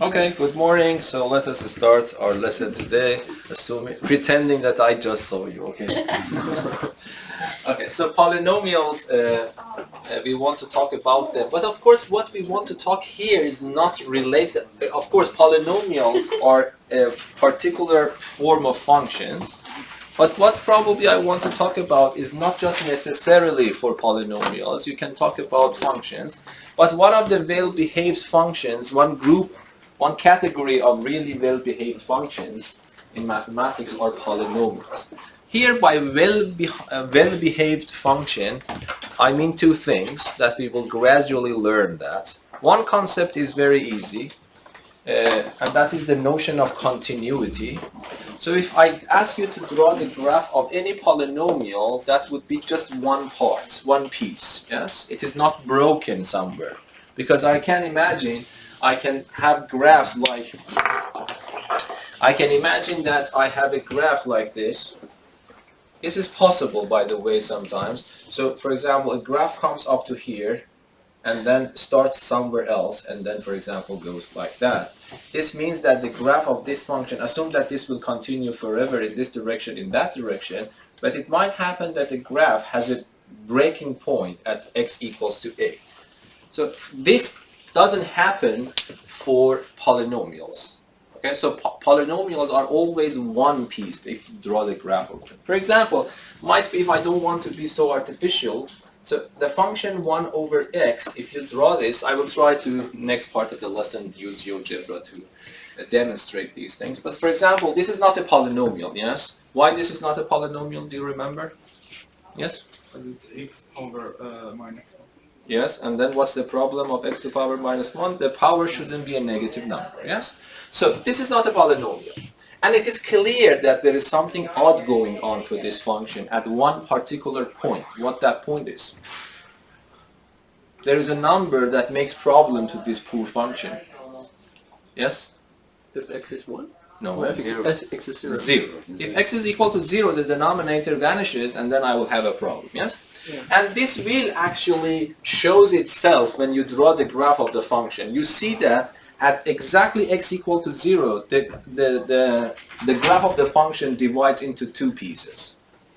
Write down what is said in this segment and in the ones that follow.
Okay, good morning. So let us start our lesson today, pretending that I just saw you, okay? Okay, so polynomials, we want to talk about them. But of course, what we want to talk here is not related. Of course, polynomials are a particular form of functions. But what probably I want to talk about is not just necessarily for polynomials. You can talk about functions. But one of the well-behaved functions, one category of really well-behaved functions in mathematics are polynomials. Here by well-behaved function, I mean two things that we will gradually learn that. One concept is very easy, and that is the notion of continuity. So if I ask you to draw the graph of any polynomial, that would be just one part, one piece, yes? It is not broken somewhere. Because I can imagine, I can have graphs like, I can imagine that I have a graph like this. This is possible, by the way, sometimes. So, for example, a graph comes up to here, and then starts somewhere else, and then, for example, goes like that. This means that the graph of this function, assume that this will continue forever in this direction, in that direction, but it might happen that the graph has a breaking point at x equals to a. So this doesn't happen for polynomials. Okay, so polynomials are always one piece if you draw the graph of them. For example, might be if I don't want to be so artificial, so the function 1 over x, if you draw this, I will try to, next part of the lesson, use Geogebra to demonstrate these things. But for example, this is not a polynomial, yes? Why this is not a polynomial, do you remember? Yes? Because it's x over minus 1. Yes, and then what's the problem of x to the power minus 1? The power shouldn't be a negative number, yes? So this is not a polynomial. And it is clear that there is something odd going on for this function at one particular point. What that point is. There is a number that makes problem to this poor function. Yes? If x is 1? No, X is 0. 0. If x is equal to 0, the denominator vanishes, and then I will have a problem, yes? Yeah. And this will actually shows itself when you draw the graph of the function. You see that at exactly x equal to 0, the graph of the function divides into two pieces.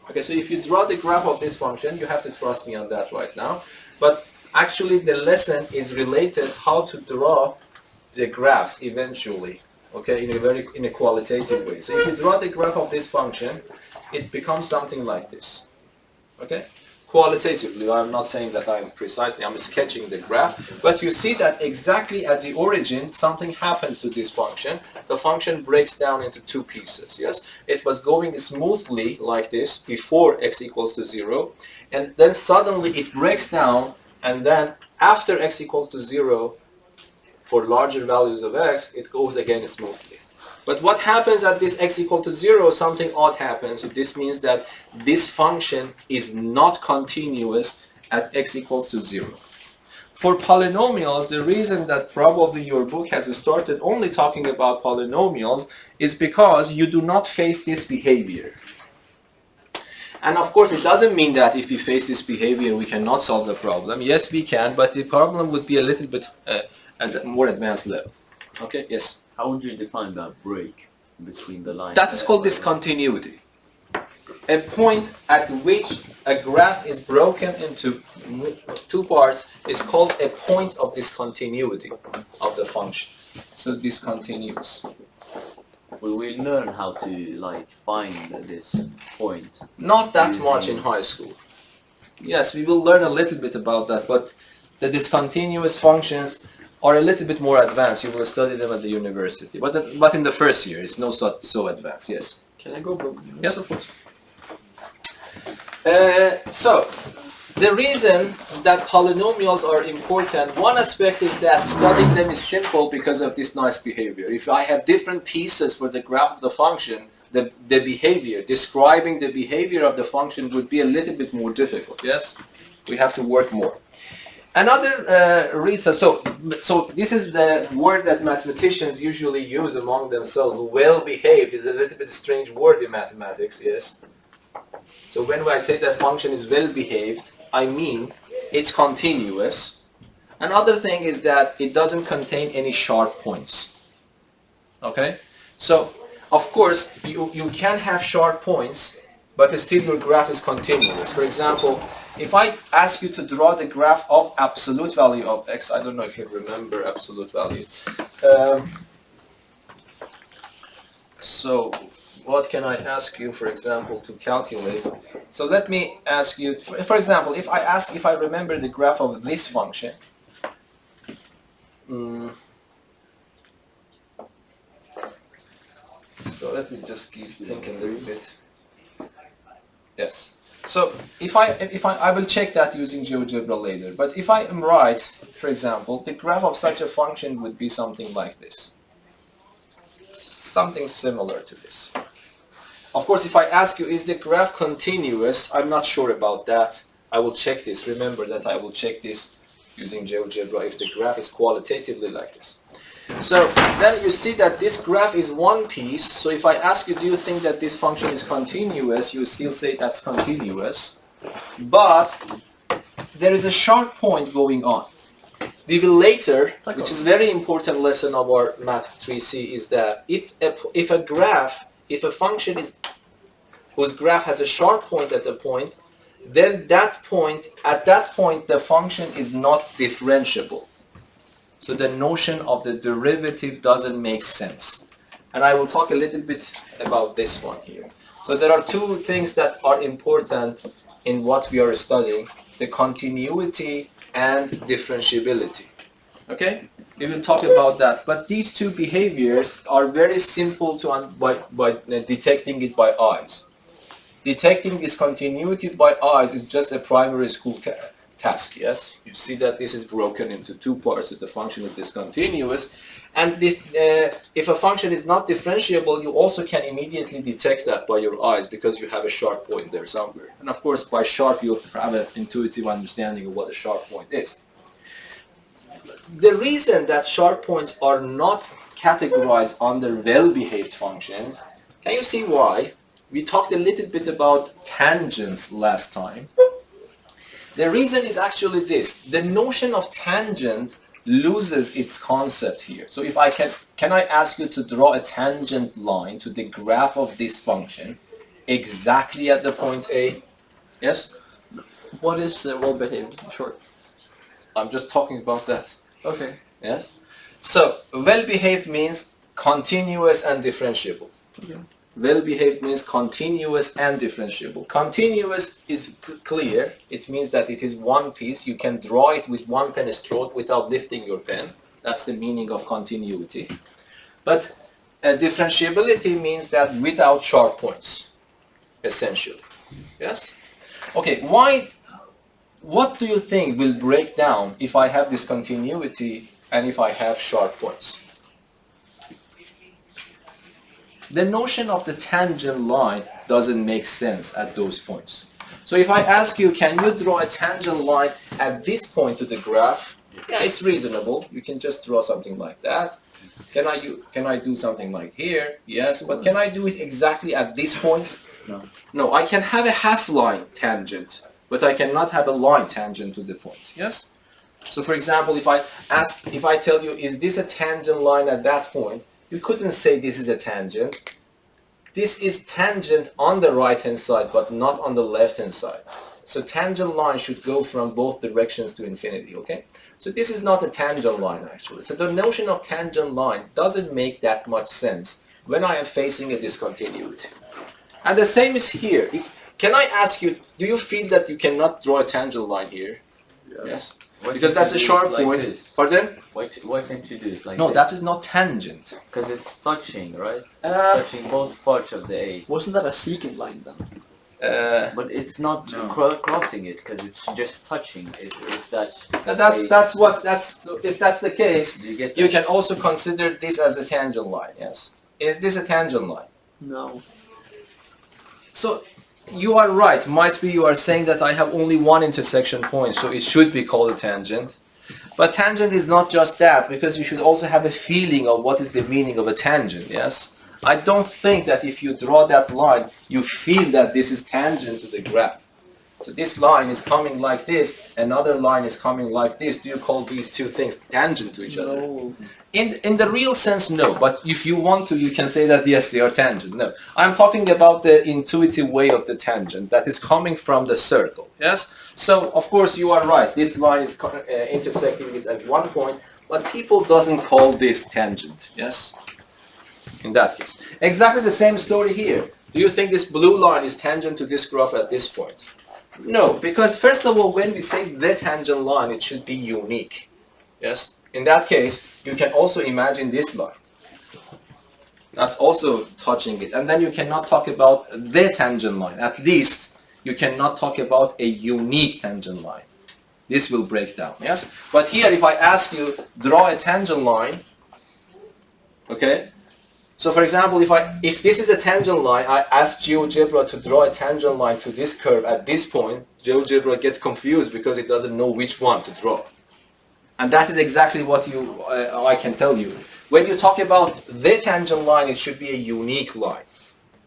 Okay, so if you draw the graph of this function, you have to trust me on that right now. But actually the lesson is related how to draw the graphs eventually. Okay, in a qualitative way. So if you draw the graph of this function, it becomes something like this. Okay? Qualitatively, I'm not saying that I'm sketching the graph, but you see that exactly at the origin, something happens to this function. The function breaks down into two pieces, yes? It was going smoothly like this before x equals to 0, and then suddenly it breaks down, and then after x equals to 0, for larger values of x, it goes again smoothly. But what happens at this x equal to 0, something odd happens. So this means that this function is not continuous at x equals to 0. For polynomials, the reason that probably your book has started only talking about polynomials is because you do not face this behavior. And of course, it doesn't mean that if we face this behavior, we cannot solve the problem. Yes, we can, but the problem would be a little bit at a more advanced level. Okay, yes? How would you define that break between the lines? That is called discontinuity. A point at which a graph is broken into two parts is called a point of discontinuity of the function. So discontinuous. Will we learn how to find this point? Not that much in high school. Yes, we will learn a little bit about that, but the discontinuous functions are a little bit more advanced. You will study them at the university. But in the first year, it's not so advanced, yes. Can I go, bro? Yes, of course. So, the reason that polynomials are important, one aspect is that studying them is simple because of this nice behavior. If I have different pieces for the graph of the function, the behavior, describing the behavior of the function would be a little bit more difficult, yes? We have to work more. Another reason, so this is the word that mathematicians usually use among themselves. Well-behaved is a little bit a strange word in mathematics, yes? So when I say that function is well-behaved, I mean it's continuous. Another thing is that it doesn't contain any sharp points. Okay? So, of course, you can have sharp points, but still your graph is continuous. For example, if I ask you to draw the graph of absolute value of x, I don't know if you remember absolute value. So, what can I ask you, for example, to calculate? So let me ask you, for example, if I remember the graph of this function, so let me just keep thinking a little bit. Yes. So if I will check that using Geogebra later. But if I am right, for example, the graph of such a function would be something like this. Something similar to this. Of course, if I ask you, is the graph continuous? I'm not sure about that. I will check this. Remember that I will check this using Geogebra if the graph is qualitatively like this. So then you see that this graph is one piece. So if I ask you, do you think that this function is continuous? You still say that's continuous. But there is a sharp point going on. We will later, which is a very important lesson of our Math 3C, is that if a function whose graph has a sharp point at the point, then at that point the function is not differentiable. So the notion of the derivative doesn't make sense. And I will talk a little bit about this one here. So there are two things that are important in what we are studying: the continuity and differentiability. Okay? We will talk about that. But these two behaviors are very simple by detecting it by eyes. Detecting discontinuity by eyes is just a primary school task, yes? You see that this is broken into two parts, that the function is discontinuous. And if a function is not differentiable, you also can immediately detect that by your eyes because you have a sharp point there somewhere. And of course, by sharp, you'll have an intuitive understanding of what a sharp point is. The reason that sharp points are not categorized under well-behaved functions, can you see why? We talked a little bit about tangents last time. The reason is actually this: the notion of tangent loses its concept here. So if can I ask you to draw a tangent line to the graph of this function exactly at the point A? Yes? What is well-behaved? Short. I'm just talking about that. Okay. Yes? So well-behaved means continuous and differentiable. Okay. Well-behaved means continuous and differentiable. Continuous is clear. It means that it is one piece. You can draw it with one pen stroke without lifting your pen. That's the meaning of continuity. But differentiability means that without sharp points, essentially. Yes? Okay, what do you think will break down if I have discontinuity and if I have sharp points? The notion of the tangent line doesn't make sense at those points. So if I ask you, can you draw a tangent line at this point to the graph? Yeah, it's reasonable. You can just draw something like that. Can I do something like here? Yes, but can I do it exactly at this point? No. No, I can have a half line tangent, but I cannot have a line tangent to the point. Yes? So for example, if I tell you, is this a tangent line at that point? You couldn't say this is a tangent. This is tangent on the right-hand side, but not on the left-hand side. So tangent line should go from both directions to infinity, okay? So this is not a tangent line, actually. So the notion of tangent line doesn't make that much sense when I am facing a discontinuity. And the same is here. Can I ask you, do you feel that you cannot draw a tangent line here? Yeah. Yes? Why Because can't that's a you do sharp it like point. this? Pardon? Why can't you do it like No, this? that is not tangent. Because it's touching, right? It's touching both parts of the A. Wasn't that a secant line then? But it's not crossing it, because it's just touching. If that's So if that's the case, you get you that? can also consider this as a tangent line, yes? Is this a tangent line? No. So you are right. Might be you are saying that I have only one intersection point, so it should be called a tangent. But tangent is not just that, because you should also have a feeling of what is the meaning of a tangent, yes? I don't think that if you draw that line, you feel that this is tangent to the graph. So this line is coming like this, another line is coming like this. Do you call these two things tangent to each other? No. In the real sense, no. But if you want to, you can say that yes, they are tangent. No, I'm talking about the intuitive way of the tangent that is coming from the circle. Yes. So of course you are right. This line is intersecting this at one point, but people doesn't call this tangent. Yes. In that case, exactly the same story here. Do you think this blue line is tangent to this graph at this point? No, because first of all, when we say the tangent line, it should be unique. Yes. In that case, you can also imagine this line. That's also touching it. And then you cannot talk about the tangent line. At least you cannot talk about a unique tangent line. This will break down. Yes. But here, if I ask you, draw a tangent line, okay? So for example, if this is a tangent line, I ask Geogebra to draw a tangent line to this curve at this point, Geogebra gets confused because it doesn't know which one to draw. And that is exactly what I can tell you. When you talk about the tangent line, it should be a unique line.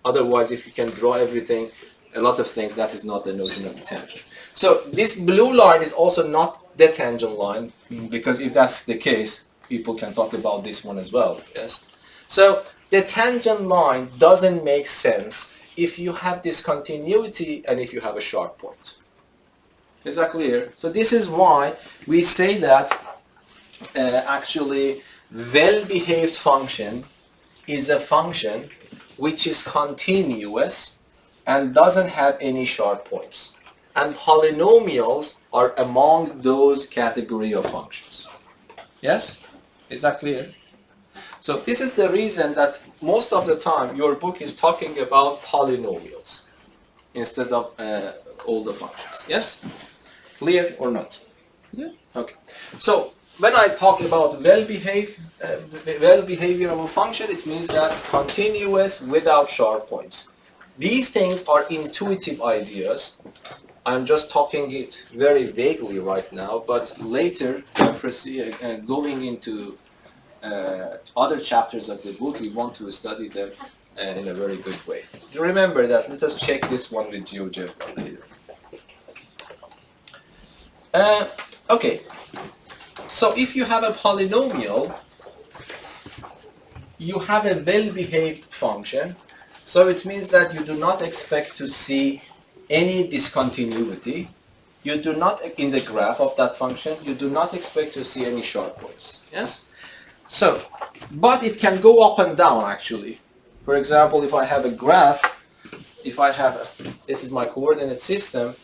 Otherwise, if you can draw everything, a lot of things, that is not the notion of the tangent. So this blue line is also not the tangent line, because if that's the case, people can talk about this one as well. Yes. So the tangent line doesn't make sense if you have discontinuity and if you have a sharp point. Is that clear? So this is why we say that actually well-behaved function is a function which is continuous and doesn't have any sharp points. And polynomials are among those category of functions. Yes? Is that clear? So this is the reason that most of the time your book is talking about polynomials instead of all the functions. Yes? Clear or not? Yeah. Okay. So when I talk about well-behaved of a function, it means that continuous without sharp points. These things are intuitive ideas. I'm just talking it very vaguely right now, but later, going into other chapters of the book, we want to study them in a very good way. Remember that. Let us check this one with Geogebra later. Okay. So if you have a polynomial, you have a well-behaved function. So it means that you do not expect to see any discontinuity. You do not, in the graph of that function, you do not expect to see any sharp points. Yes? So, but it can go up and down actually. For example, if I have a graph, this is my coordinate system,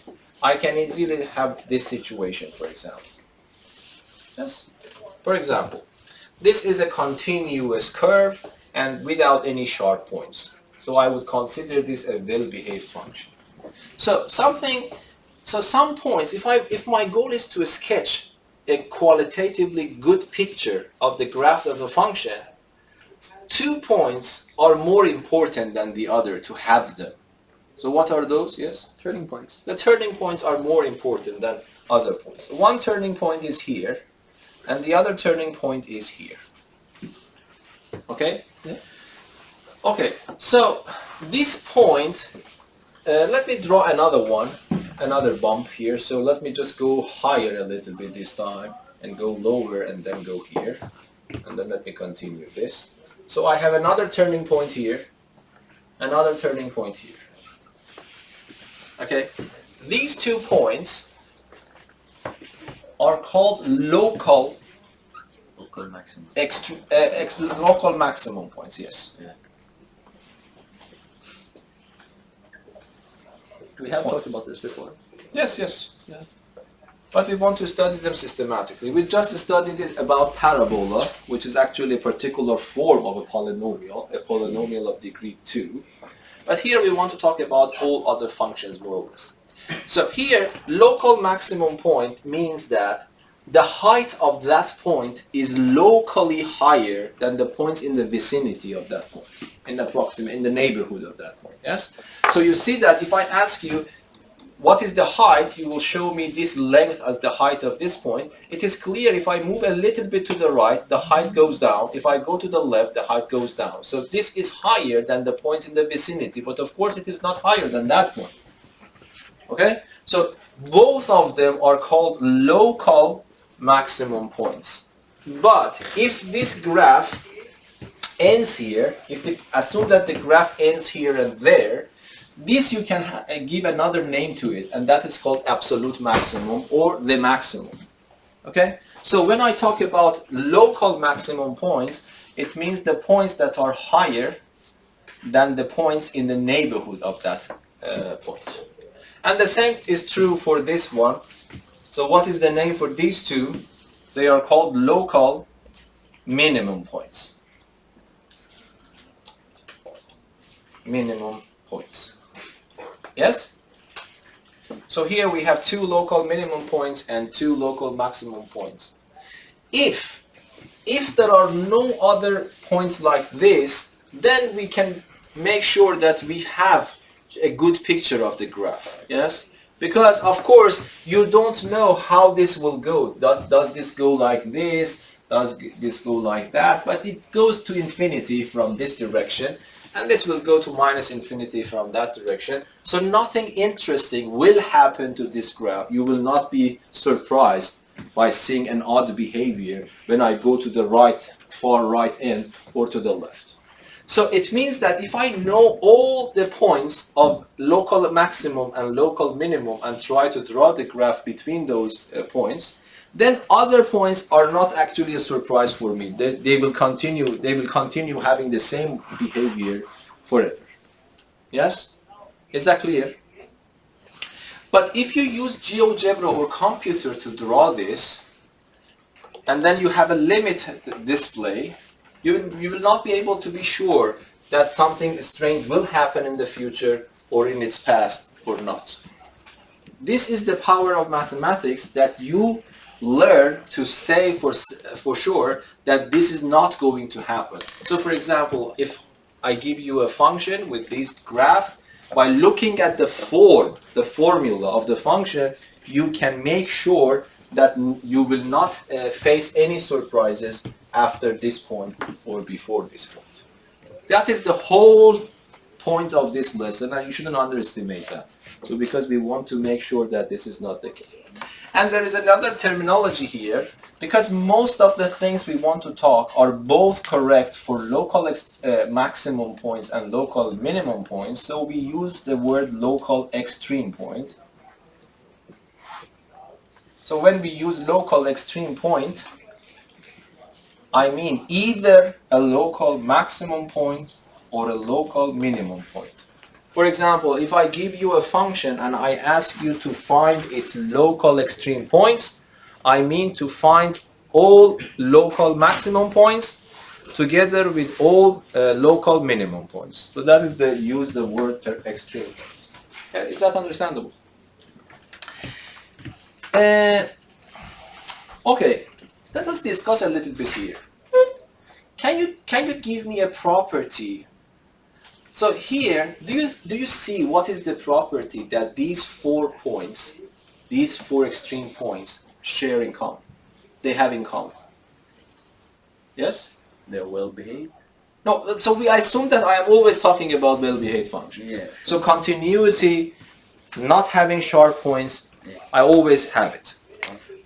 I can easily have this situation, for example. Yes? For example, this is a continuous curve and without any sharp points. So I would consider this a well-behaved function. So some points, if my goal is to sketch a qualitatively good picture of the graph of a function, 2 points are more important than the other to have them. So what are those? Yes? Turning points. The turning points are more important than other points. One turning point is here, and the other turning point is here. Okay? Yeah. Okay, so this point, let me draw another one, another bump here. So let me just go higher a little bit this time, and go lower and then go here. And then let me continue this. So I have another turning point here, another turning point here. Okay, these 2 points are called local maximum. Local maximum points, yes. Yeah. We have talked about this before. Yes, yes. Yeah. But we want to study them systematically. We just studied it about parabola, which is actually a particular form of a polynomial of degree 2. But here we want to talk about all other functions more or less. So here, local maximum point means that the height of that point is locally higher than the points in the vicinity of that point, in the neighborhood of that point. Yes? So you see that if I ask you, what is the height, you will show me this length as the height of this point. It is clear if I move a little bit to the right, the height goes down. If I go to the left, the height goes down. So this is higher than the points in the vicinity, but of course it is not higher than that point. Okay? So both of them are called local maximum points. But if this graph ends here, assume that the graph ends here and there, this you can give another name to it, and that is called absolute maximum or the maximum. Okay? So when I talk about local maximum points, it means the points that are higher than the points in the neighborhood of that point. And the same is true for this one. So what is the name for these two? They are called local minimum points. Minimum points. Yes? So here we have two local minimum points and two local maximum points. If there are no other points like this, then we can make sure that we have a good picture of the graph. Yes? Because of course you don't know how this will go. Does this go like this? Does this go like that? But it goes to infinity from this direction, and this will go to minus infinity from that direction. So nothing interesting will happen to this graph. You will not be surprised by seeing an odd behavior when I go to the right, far right end or to the left. So it means that if I know all the points of local maximum and local minimum and try to draw the graph between those points, then other points are not actually a surprise for me. They will continue having the same behavior forever. Yes? Is that clear? But if you use GeoGebra or computer to draw this, and then you have a limited display, you will not be able to be sure that something strange will happen in the future or in its past or not. This is the power of mathematics, that you learn to say for sure that this is not going to happen. So for example, if I give you a function with this graph, by looking at the formula of the function, you can make sure that you will not face any surprises after this point or before this point. That is the whole point of this lesson, and you shouldn't underestimate that. So because we want to make sure that this is not the case. And there is another terminology here, because most of the things we want to talk are both correct for local maximum points and local minimum points, so we use the word local extreme point. So when we use local extreme point, I mean either a local maximum point or a local minimum point. For example, if I give you a function and I ask you to find its local extreme points, I mean to find all local maximum points together with all local minimum points. So that is use the word extreme points. Is that understandable? Okay, let us discuss a little bit here. Can you give me a property? So here, do you see what is the property that these 4 points, these 4 extreme points, share in common? They have in common. Yes? They're well behaved. No, so I assume that I am always talking about well-behaved functions. Yeah. So continuity, not having sharp points, Yeah. I always have it.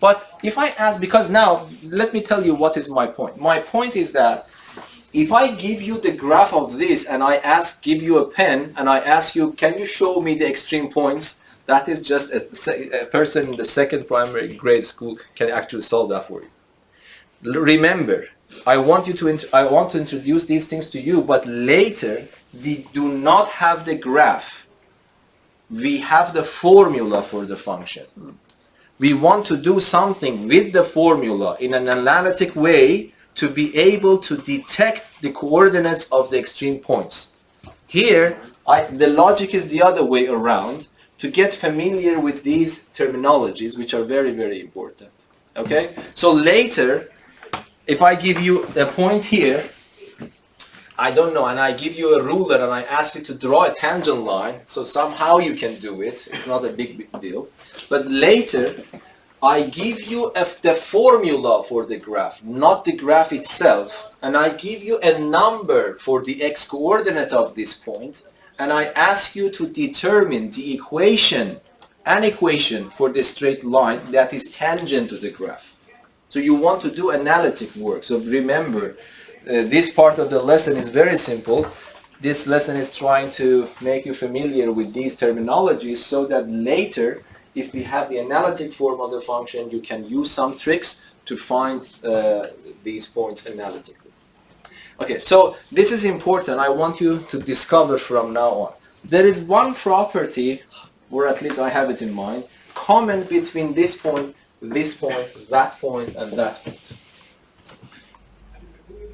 But if I ask, because now, let me tell you what is my point. My point is that if I give you the graph of this and I give you a pen and I ask you, can you show me the extreme points? That is just a person in the 2nd primary grade school can actually solve that for you. Remember, I want to introduce these things to you, but later we do not have the graph. We have the formula for the function. We want to do something with the formula in an analytic way to be able to detect the coordinates of the extreme points. Here, the logic is the other way around, to get familiar with these terminologies, which are very, very important. Okay? So later, if I give you a point here, I don't know, and I give you a ruler and I ask you to draw a tangent line, so somehow you can do it. It's not a big deal. But later, I give you the formula for the graph, not the graph itself, and I give you a number for the x-coordinate of this point, and I ask you to determine the equation an equation for the straight line that is tangent to the graph. So you want to do analytic work. So remember, this part of the lesson is very simple. This lesson is trying to make you familiar with these terminologies so that later, if we have the analytic form of the function, you can use some tricks to find these points analytically. Okay, so this is important. I want you to discover from now on. There is one property, or at least I have it in mind, common between this point, that point, and that point.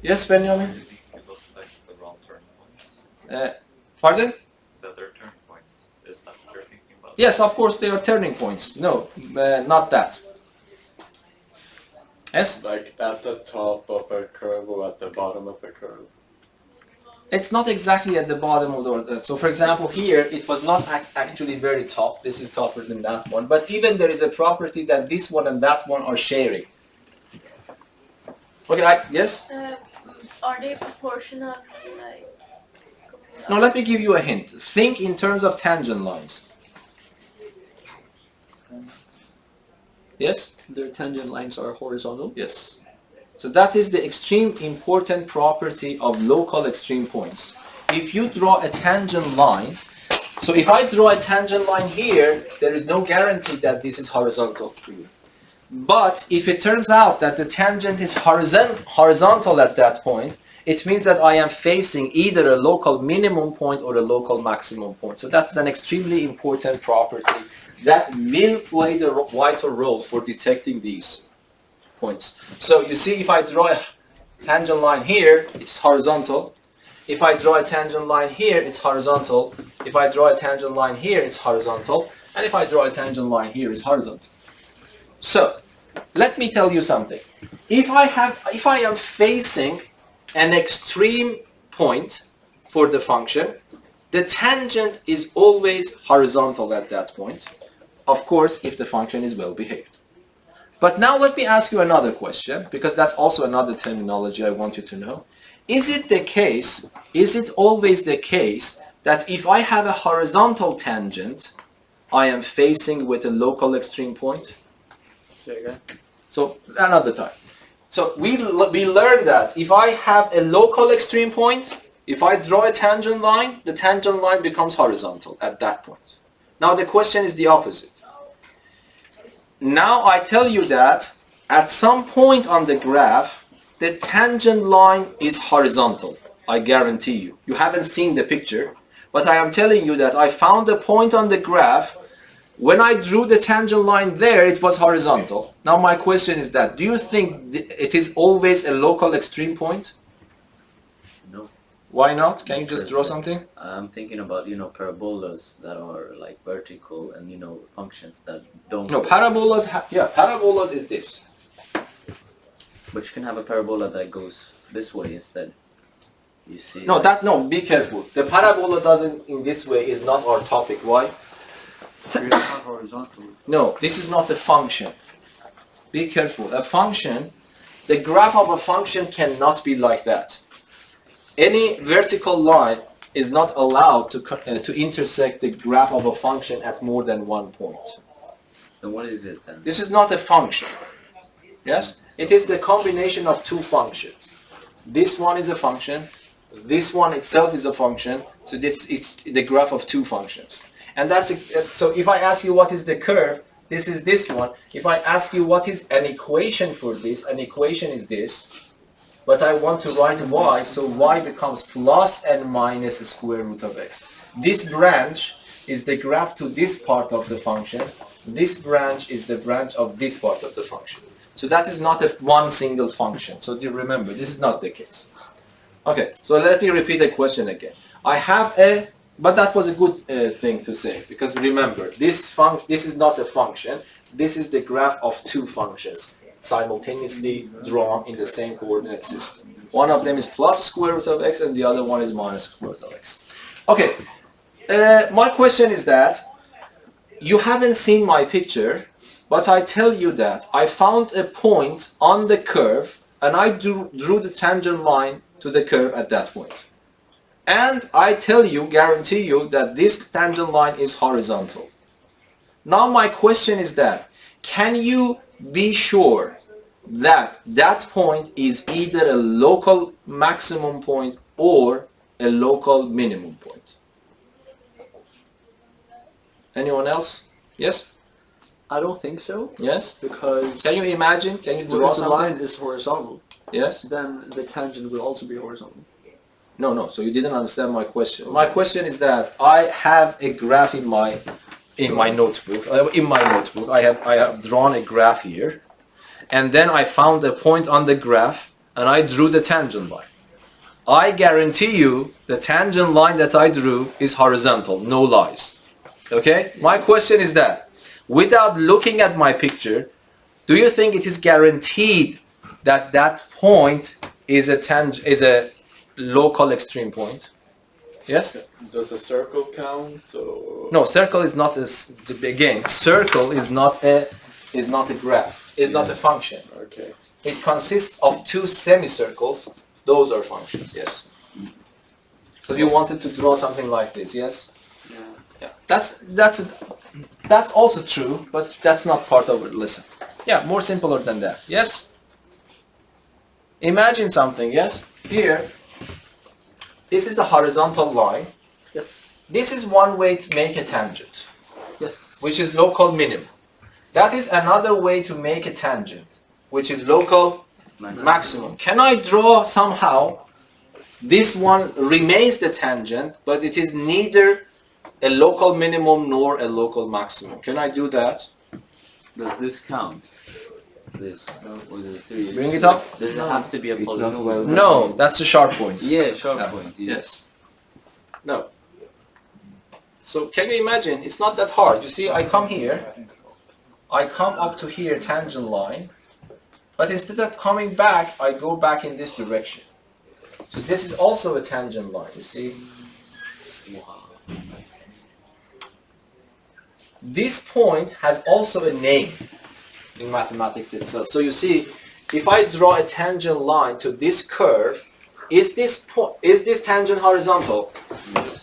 Yes, Benjamin? It looks like the wrong turn points. Pardon? The other turn points. Is that what you're thinking about? Yes, of course they are turning points. No, not that. Yes? Like at the top of a curve or at the bottom of a curve. It's not exactly at the bottom of the... So for example, here it was not actually very top. This is tougher than that one. But even there is a property that this one and that one are sharing. Okay, yes? Are they proportional, like... Now let me give you a hint. Think in terms of tangent lines. Yes? Their tangent lines are horizontal. Yes. So that is the extreme important property of local extreme points. If you draw a tangent line, so if I draw a tangent line here, there is no guarantee that this is horizontal. But if it turns out that the tangent is horizontal at that point, it means that I am facing either a local minimum point or a local maximum point. So that's an extremely important property that will play the vital role for detecting these points. So you see, if I draw a tangent line here, it's horizontal. If I draw a tangent line here, it's horizontal. If I draw a tangent line here, it's horizontal. And if I draw a tangent line here, it's horizontal. So let me tell you something. If I am facing an extreme point for the function, the tangent is always horizontal at that point. Of course, if the function is well behaved. But now let me ask you another question, because that's also another terminology I want you to know. Is it always the case that if I have a horizontal tangent, I am facing with a local extreme point? So another time. So we learned that if I have a local extreme point, if I draw a tangent line, the tangent line becomes horizontal at that point. Now the question is the opposite. Now I tell you that at some point on the graph, the tangent line is horizontal. I guarantee you. You haven't seen the picture, but I am telling you that I found a point on the graph. When I drew the tangent line there, it was horizontal. Now my question is that, do you think it is always a local extreme point? No. Why not? Can you just draw something? I'm thinking about, parabolas that are like vertical and, functions that don't... No, parabolas, parabolas is this. But you can have a parabola that goes this way instead. You see? No, be careful. The parabola doesn't in this way is not our topic. Why? It's not horizontal. No, this is not a function. Be careful. A function, the graph of a function cannot be like that. Any vertical line is not allowed to intersect the graph of a function at more than one point. Then what is it then? This is not a function. Yes? It is the combination of two functions. This one is a function. This one itself is a function. So it's the graph of two functions. And so if I ask you what is the curve, this is this one. If I ask you what is an equation for this, an equation is this. But I want to write y, so y becomes plus and minus square root of x. This branch is the graph to this part of the function. This branch is the branch of this part of the function. So that is not one single function. So do you remember, this is not the case. Okay, so let me repeat the question again. But that was a good thing to say, because remember, this is not a function. This is the graph of two functions simultaneously drawn in the same coordinate system. One of them is plus square root of x and the other one is minus square root of x. Okay, my question is that you haven't seen my picture, but I tell you that I found a point on the curve and I drew the tangent line to the curve at that point. And I guarantee you that this tangent line is horizontal. Now my question is that, can you be sure that that point is either a local maximum point or a local minimum point? Anyone else? Yes? I don't think so, Yes? because Can you imagine? Can you draw if the line something? is horizontal, Yes? then the tangent will also be horizontal. No. So you didn't understand my question. My question is that I have a graph in my notebook. I have drawn a graph here, and then I found a point on the graph, and I drew the tangent line. I guarantee you the tangent line that I drew is horizontal, no lies. Okay? My question is that, without looking at my picture, do you think it is guaranteed that that point is a local extreme point? Yes? Does a circle count? Or? No, circle is not again. Circle is not a graph. Is not a function. Okay. It consists of two semicircles. Those are functions. Yes. So you wanted to draw something like this. Yes. Yeah. That's also true, but that's not part of it. Listen. Yeah, more simpler than that. Yes. Imagine something. Yes. Here. This is the horizontal line. Yes. This is one way to make a tangent, Yes. which is local minimum. That is another way to make a tangent, which is local maximum. Can I draw somehow this one remains the tangent, but it is neither a local minimum nor a local maximum? Can I do that? Does this count? This with the three. Bring it up. Does it have to be a polynomial? No, that's a sharp point. Yeah, sharp Yeah. point. Yes. No. So can you imagine? It's not that hard. You see, I come here. I come up to here, tangent line. But instead of coming back, I go back in this direction. So this is also a tangent line, you see. This point has also a name in mathematics itself. So you see, if I draw a tangent line to this curve, is this tangent horizontal?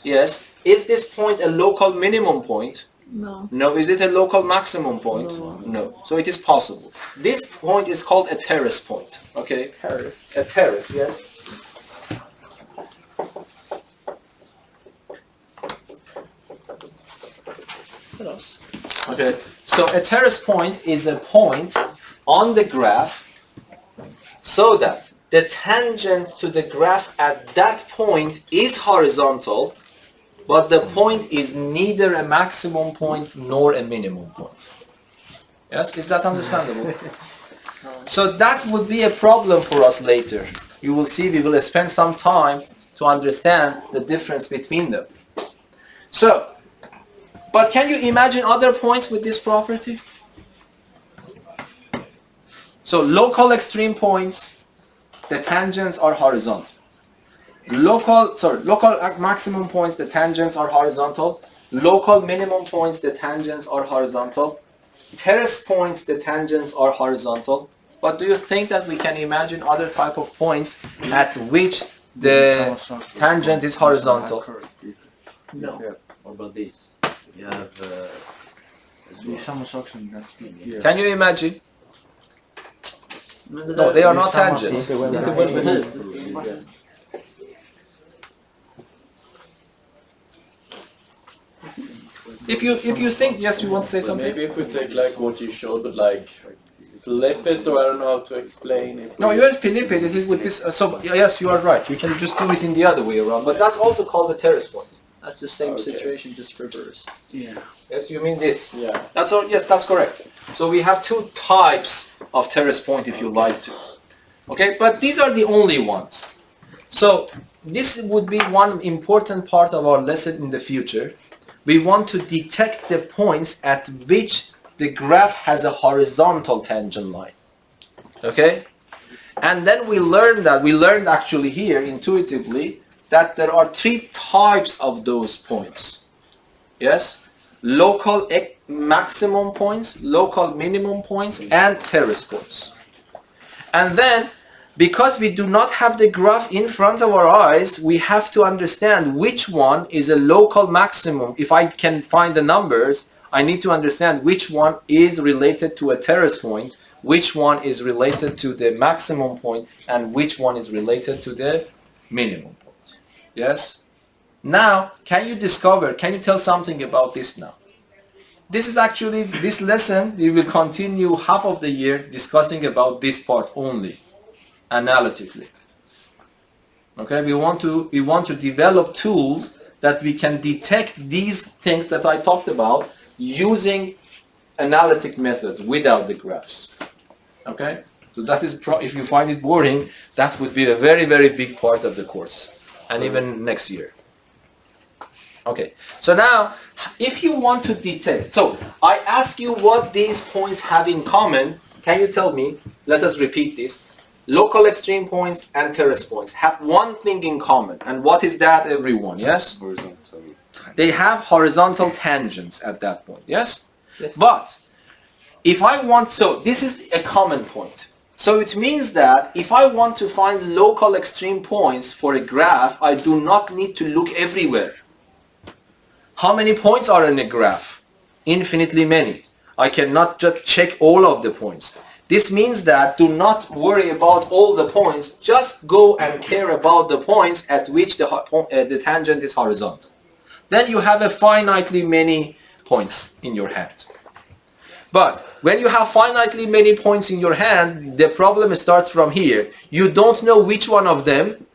Yes. Is this point a local minimum point? No. No. Is it a local maximum point? No. So it is possible. This point is called a terrace point. Okay? Terrace. A terrace, yes. What else? Okay. So a terrace point is a point on the graph so that the tangent to the graph at that point is horizontal, but the point is neither a maximum point nor a minimum point. Yes, is that understandable? So that would be a problem for us later. You will see, we will spend some time to understand the difference between them. So, but can you imagine other points with this property? So local extreme points, the tangents are horizontal. Local maximum points, the tangents are horizontal. Local minimum points, the tangents are horizontal. Terrace points, the tangents are horizontal. But do you think that we can imagine other type of points at which the tangent is horizontal? No. What about these? You have Can you imagine? No, they are not tangents. If you think, yes, you want to say something? Maybe if we take like what you showed, but like flip it, or I don't know how to explain. If No, you don't flip it. It is with this. So yes, you are right. You can just do it in the other way around. But that's also called a terrace point. That's the same Okay. situation, just reversed. Yeah. Yes, you mean this. Yeah. That's all. Yes, that's correct. So we have two types of terrace point, if you like to. Okay, but these are the only ones. So this would be one important part of our lesson in the future. We want to detect the points at which the graph has a horizontal tangent line. Okay? And then we learned actually here intuitively that there are three types of those points. Yes? Local maximum points, local minimum points, and terrace points. And then, because we do not have the graph in front of our eyes, we have to understand which one is a local maximum. If I can find the numbers, I need to understand which one is related to a terrace point, which one is related to the maximum point, and which one is related to the minimum point. Yes? Now, can you tell something about this now? This is actually, this lesson, we will continue half of the year discussing about this part only, analytically. Okay, we want to develop tools that we can detect these things that I talked about using analytic methods without the graphs. Okay, so that is, if you find it boring, that would be a very, very big part of the course, and even next year. Okay, so now, if you want to detect, so I ask you what these points have in common. Can you tell me? Let us repeat this. Local extreme points and terrace points have one thing in common. And what is that, everyone? Yes? Horizontal. They have horizontal tangents at that point. Yes? Yes. But if I want, so this is a common point. So it means that if I want to find local extreme points for a graph, I do not need to look everywhere. How many points are in a graph? Infinitely many. I cannot just check all of the points. This means that do not worry about all the points, just go and care about the points at which the tangent is horizontal. Then you have a finitely many points in your hand. But when you have finitely many points in your hand, the problem starts from here. You don't know which one of them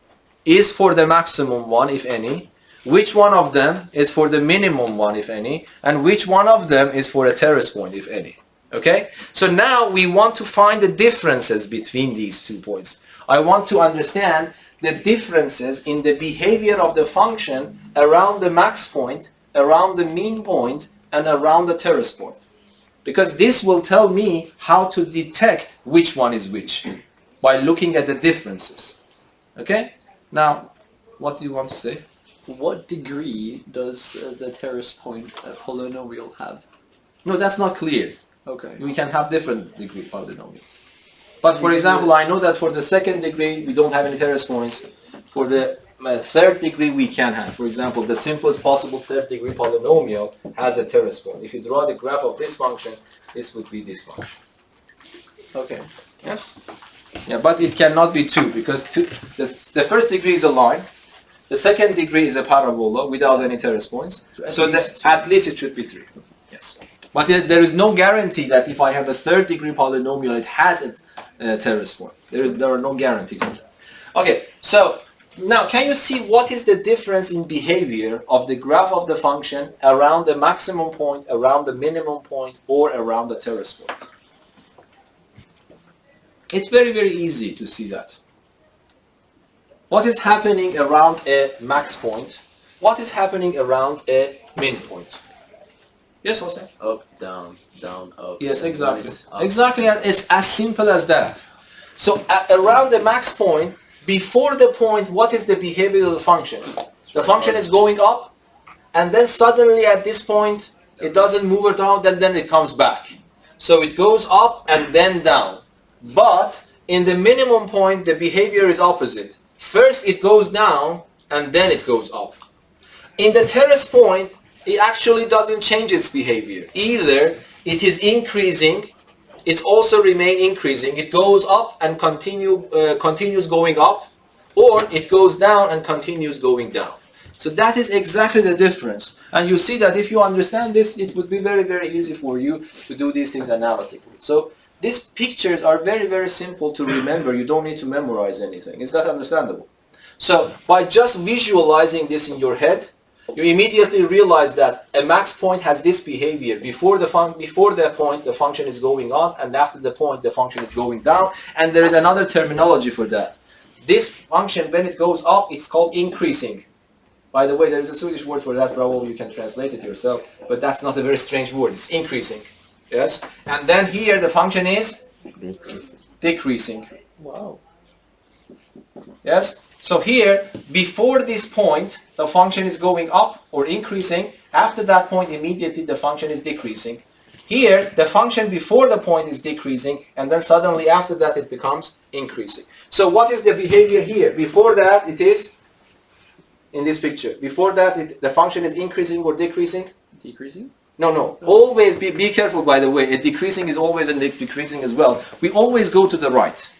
is for the maximum one, if any, which one of them is for the minimum one, if any, and which one of them is for a terrace point, if any. Okay? So now we want to find the differences between these 2 points. I want to understand the differences in the behavior of the function around the max point, around the mean point, and around the terrace point. Because this will tell me how to detect which one is which by looking at the differences. Okay? Now, what do you want to say? What degree does the terrace point polynomial have? No, that's not clear. Okay. We can have different degree polynomials. But for example, I know that for the second degree, we don't have any terrace points. For the third degree, we can have. For example, the simplest possible third degree polynomial has a terrace point. If you draw the graph of this function, this would be this function. Okay. Yes? Yeah, but it cannot be 2 because the first degree is a line. The second degree is a parabola without any terrace points. So at least it should be 3. Yes. But there is no guarantee that if I have a third degree polynomial, it has a terrace point. There are no guarantees of that. Okay, so now can you see what is the difference in behavior of the graph of the function around the maximum point, around the minimum point, or around the terrace point? It's very, very easy to see that. What is happening around a max point? What is happening around a min point? Yes, Jose? Up, down, up. Yes, exactly. Up. Exactly, it's as simple as that. So around the max point, before the point, what is the behavior of the function? The function is going up, and then suddenly at this point, it doesn't move it down, then it comes back. So it goes up and then down. But in the minimum point, the behavior is opposite. First it goes down, and then it goes up. In the terrace point, it actually doesn't change its behavior. Either it is increasing, it also remain increasing. It goes up and continues going up, or it goes down and continues going down. So that is exactly the difference. And you see that if you understand this, it would be very, very easy for you to do these things analytically. So these pictures are very, very simple to remember. You don't need to memorize anything. Is that understandable? So by just visualizing this in your head, you immediately realize that a max point has this behavior. Before the point, the function is going up, and after the point, the function is going down. And there is another terminology for that. This function, when it goes up, it's called increasing. By the way, there is a Swedish word for that. Probably you can translate it yourself, but that's not a very strange word. It's increasing. Yes? And then here the function is decreasing. Wow. Yes? So here, before this point, the function is going up or increasing. After that point, immediately the function is decreasing. Here, the function before the point is decreasing, and then suddenly after that it becomes increasing. So what is the behavior here? Before that, it is in this picture. Before that, the function is increasing or decreasing? Decreasing? No. Always be careful, by the way. A decreasing is always a decreasing as well. We always go to the right.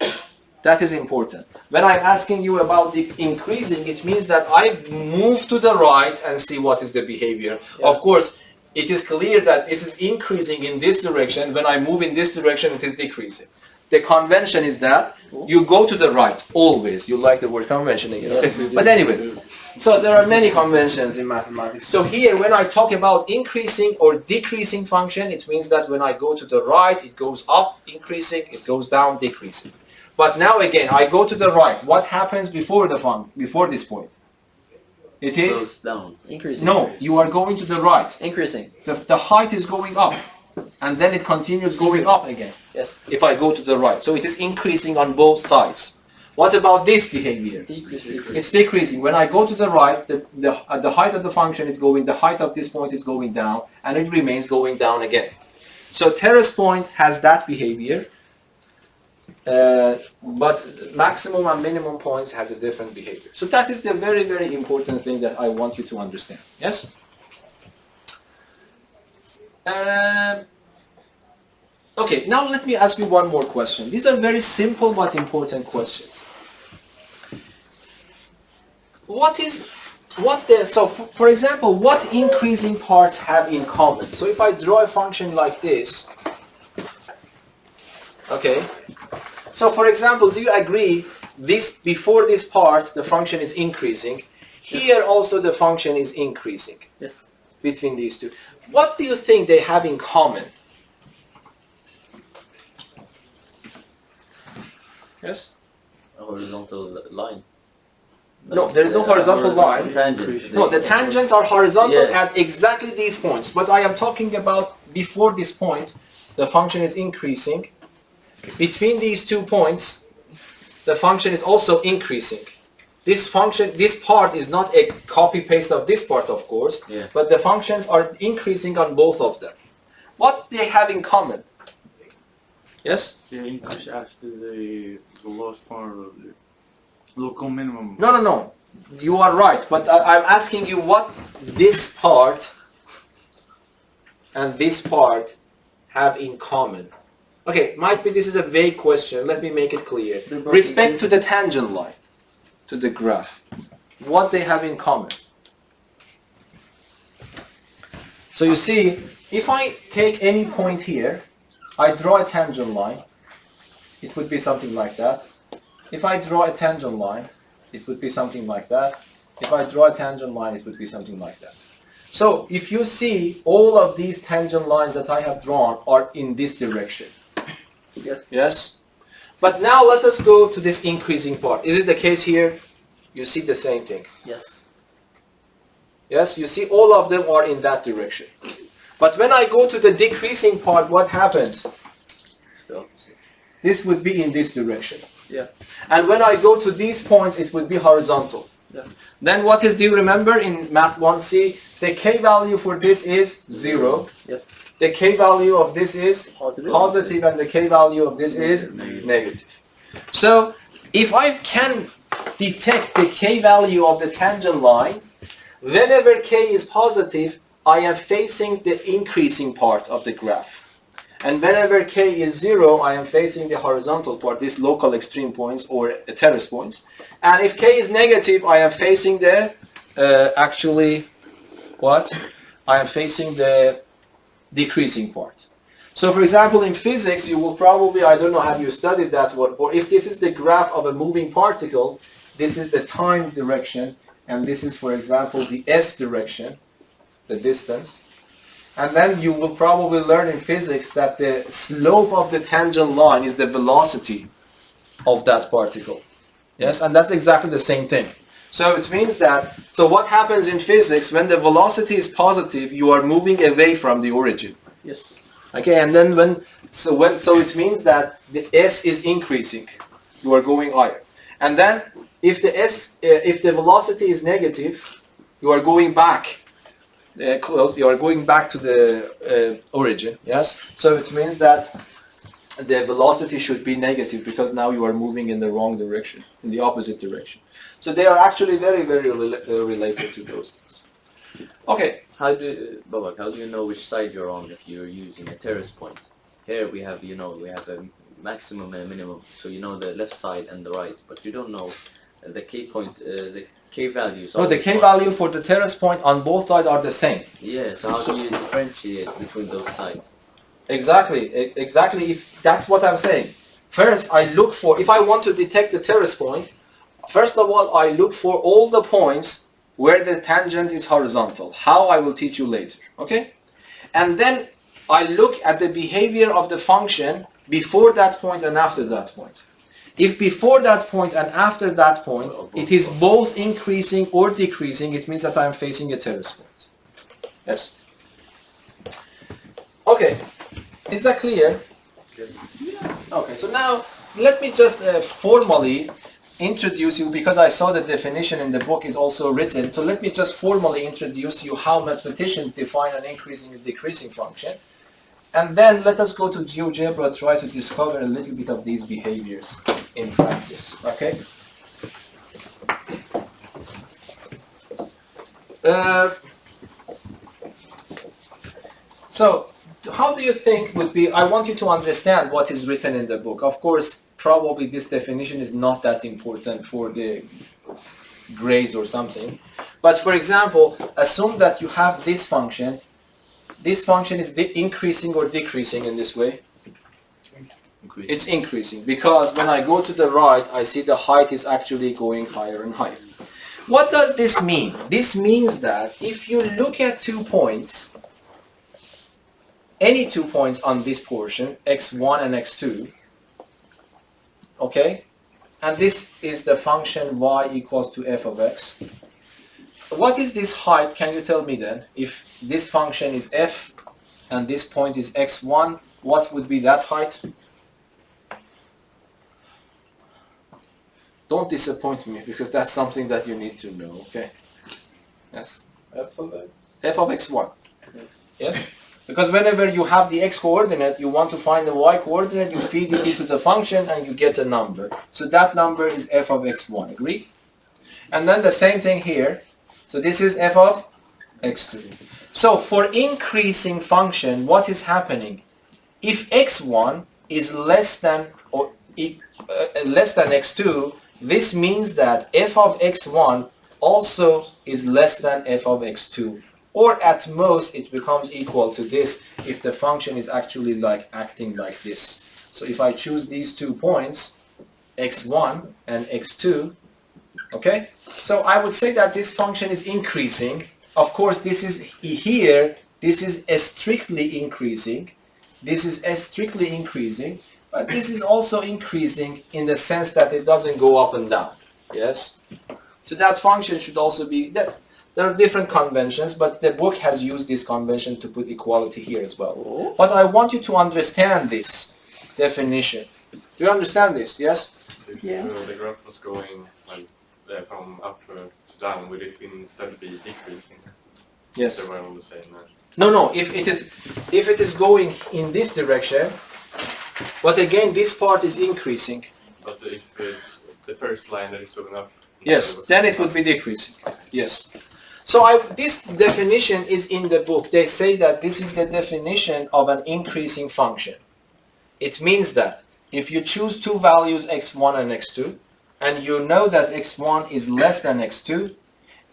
That is important. When I'm asking you about the increasing, it means that I move to the right and see what is the behavior. Yeah. Of course, it is clear that this is increasing in this direction. When I move in this direction, it is decreasing. The convention is that you go to the right, always. You like the word convention again. Yes, but anyway, so there are many conventions in mathematics. So here, when I talk about increasing or decreasing function, it means that when I go to the right, it goes up, increasing, it goes down, decreasing. But now again, I go to the right. What happens before before this point? It is down. Increasing. No, you are going to the right. Increasing. The height is going up, and then it continues going up again. Yes. If I go to the right, so it is increasing on both sides. What about this behavior? Decreasing. It's decreasing. When I go to the right, the height of the function is going. The height of this point is going down, and it remains going down again. So Terrace Point has that behavior. But maximum and minimum points has a different behavior. So that is the very, very important thing that I want you to understand. Yes? Okay, now let me ask you one more question. These are very simple but important questions. For example, what increasing parts have in common? So if I draw a function like this, okay, so for example, do you agree before this part the function is increasing? Here also the function is increasing. Yes. Between these two. What do you think they have in common? Yes? A horizontal line. No, there is no horizontal line. Tangent. No, the tangents are horizontal Yeah. at exactly these points. But I am talking about before this point, the function is increasing. Between these 2 points, the function is also increasing. This part is not a copy-paste of this part, of course, yeah. but the functions are increasing on both of them. What they have in common? Yes? The increase after the last part of the local minimum. No. You are right, but I'm asking you what this part and this part have in common. Okay, might be this is a vague question. Let me make it clear. Respect to the tangent line, to the graph. What they have in common. So you see, if I take any point here, I draw a tangent line, it would be something like that. If I draw a tangent line, it would be something like that. If I draw a tangent line, it would be something like that. So if you see, all of these tangent lines that I have drawn are in this direction. Yes. Yes? But now let us go to this increasing part. Is it the case here? You see the same thing. Yes. Yes? You see all of them are in that direction. But when I go to the decreasing part, what happens? It's the opposite. This would be in this direction. Yeah. And when I go to these points, it would be horizontal. Yeah. Then what is, do you remember in Math 1C, the k value for this is 0. Yes. The k value of this is Positive. and the k value of this is negative. So if I can detect the k value of the tangent line, whenever k is positive, I am facing the increasing part of the graph. And whenever k is 0, I am facing the horizontal part, these local extreme points or terrace points. And if k is negative, I am facing the, I am facing the decreasing part. So for example, in physics, you will probably, I don't know, have you studied that one, or if this is the graph of a moving particle, this is the time direction, and this is, for example, the s direction, the distance. And then you will probably learn in physics that the slope of the tangent line is the velocity of that particle. Yes, and that's exactly the same thing. So it means that, so what happens in physics, when the velocity is positive, you are moving away from the origin. Yes. Okay, and then so it means that the s is increasing, you are going higher. And then if the velocity is negative, you are going back. You are going back to the origin, yes? So it means that the velocity should be negative because now you are moving in the wrong direction, in the opposite direction. So they are actually very, very related to those things. Okay. How do you know which side you're on if you're using a terrace point? Here we have, we have a maximum and a minimum, so you know the left side and the right, but you don't know the K point, the K values. No, the K value for the terrace point on both sides are the same. Yeah, so how do you differentiate between those sides? Exactly. If that's what I'm saying. First, I look for, if I want to detect the terrace point, first of all, I look for all the points where the tangent is horizontal. How, I will teach you later. Okay? And then I look at the behavior of the function before that point and after that point. If before that point and after that point, it is both increasing or decreasing, it means that I am facing a terrace point. Yes? Okay. Is that clear? Okay, so now let me just formally introduce you, because I saw the definition in the book is also written, so let me just formally introduce you how mathematicians define an increasing and decreasing function. And then let us go to Geogebra, try to discover a little bit of these behaviors in practice. Okay? So, how do you think would be, I want you to understand what is written in the book. Of course, probably this definition is not that important for the grades or something. But for example, assume that you have this function. This function is increasing or decreasing in this way? It's increasing, because when I go to the right, I see the height is actually going higher and higher. What does this mean? This means that if you look at 2 points, any 2 points on this portion, x1 and x2, okay, and this is the function y equals to f of x. What is this height? Can you tell me then? If this function is f and this point is x1, what would be that height? Don't disappoint me, because that's something that you need to know, okay? Yes? F of x? F of x1. Yes? Because whenever you have the x coordinate, you want to find the y coordinate, you feed it into the function and you get a number. So that number is f of x1, agree? And then the same thing here. So this is f of x2. So for increasing function, what is happening? If x1 is less than x2, this means that f of x1 also is less than f of x2. Or at most, it becomes equal to this if the function is actually like acting like this. So if I choose these 2 points, x1 and x2, okay? So I would say that this function is increasing. Of course, this is here, this is strictly increasing. This is strictly increasing, but this is also increasing in the sense that it doesn't go up and down. Yes? So that function should also be, there are different conventions, but the book has used this convention to put equality here as well. But I want you to understand this definition. Do you understand this? Yes? If Yeah. the graph was going like from up to down, would it instead be decreasing? Yes. They were on the same line. No. If it is going in this direction, but again this part is increasing. But if the first line that is going up, Yes, then it would be decreasing. Yes. So this definition is in the book. They say that this is the definition of an increasing function. It means that if you choose 2 values x1 and x2, and you know that x1 is less than x2,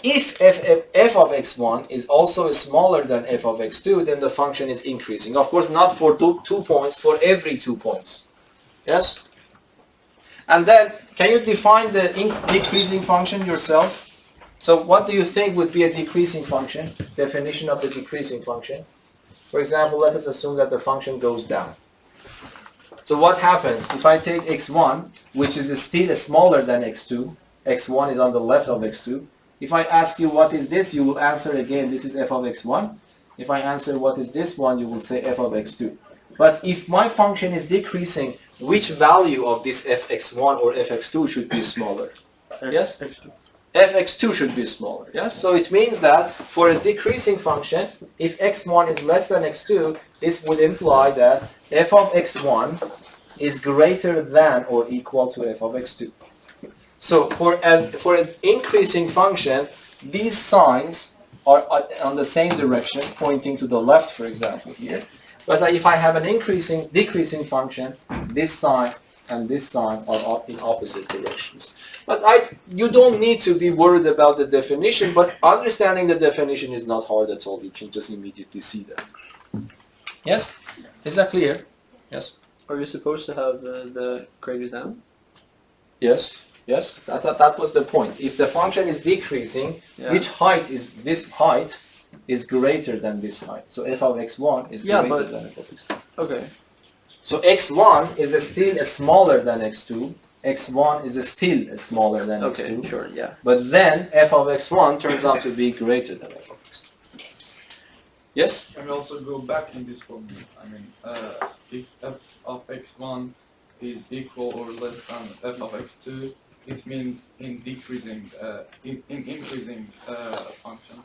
if f of x1 is also smaller than f of x2, then the function is increasing. Of course, not for 2 points, for every 2 points. Yes? And then, can you define the decreasing function yourself? So what do you think would be a decreasing function? Definition of the decreasing function. For example, let us assume that the function goes down. So what happens if I take x1, which is still smaller than x2, x1 is on the left of x2. If I ask you what is this, you will answer again, this is f of x1. If I answer what is this one, you will say f of x2. But if my function is decreasing, which value of this fx1 or fx2 should be smaller? Yes? fx2 should be smaller. Yes? So it means that for a decreasing function, if x1 is less than x2, this would imply that f of x1 is greater than or equal to f of x2. So for an increasing function, these signs are on the same direction, pointing to the left, for example, here. But if I have an decreasing function, this sign and this sign are in opposite directions. But you don't need to be worried about the definition, but understanding the definition is not hard at all. You can just immediately see that. Yes? Is that clear? Yes? Are you supposed to have the greater than? Yes. Yes? That was the point. If the function is decreasing, this height is greater than this height. So f of x1 is greater than f of x2. Okay. So x1 is still smaller than x2. x1 is still smaller than Okay, x2. sure, yeah. But then f of x1 turns out to be greater than f of x2. Yes? Can we also go back in this formula? I mean, if f of x1 is equal or less than f of x2, it means in decreasing, in increasing function,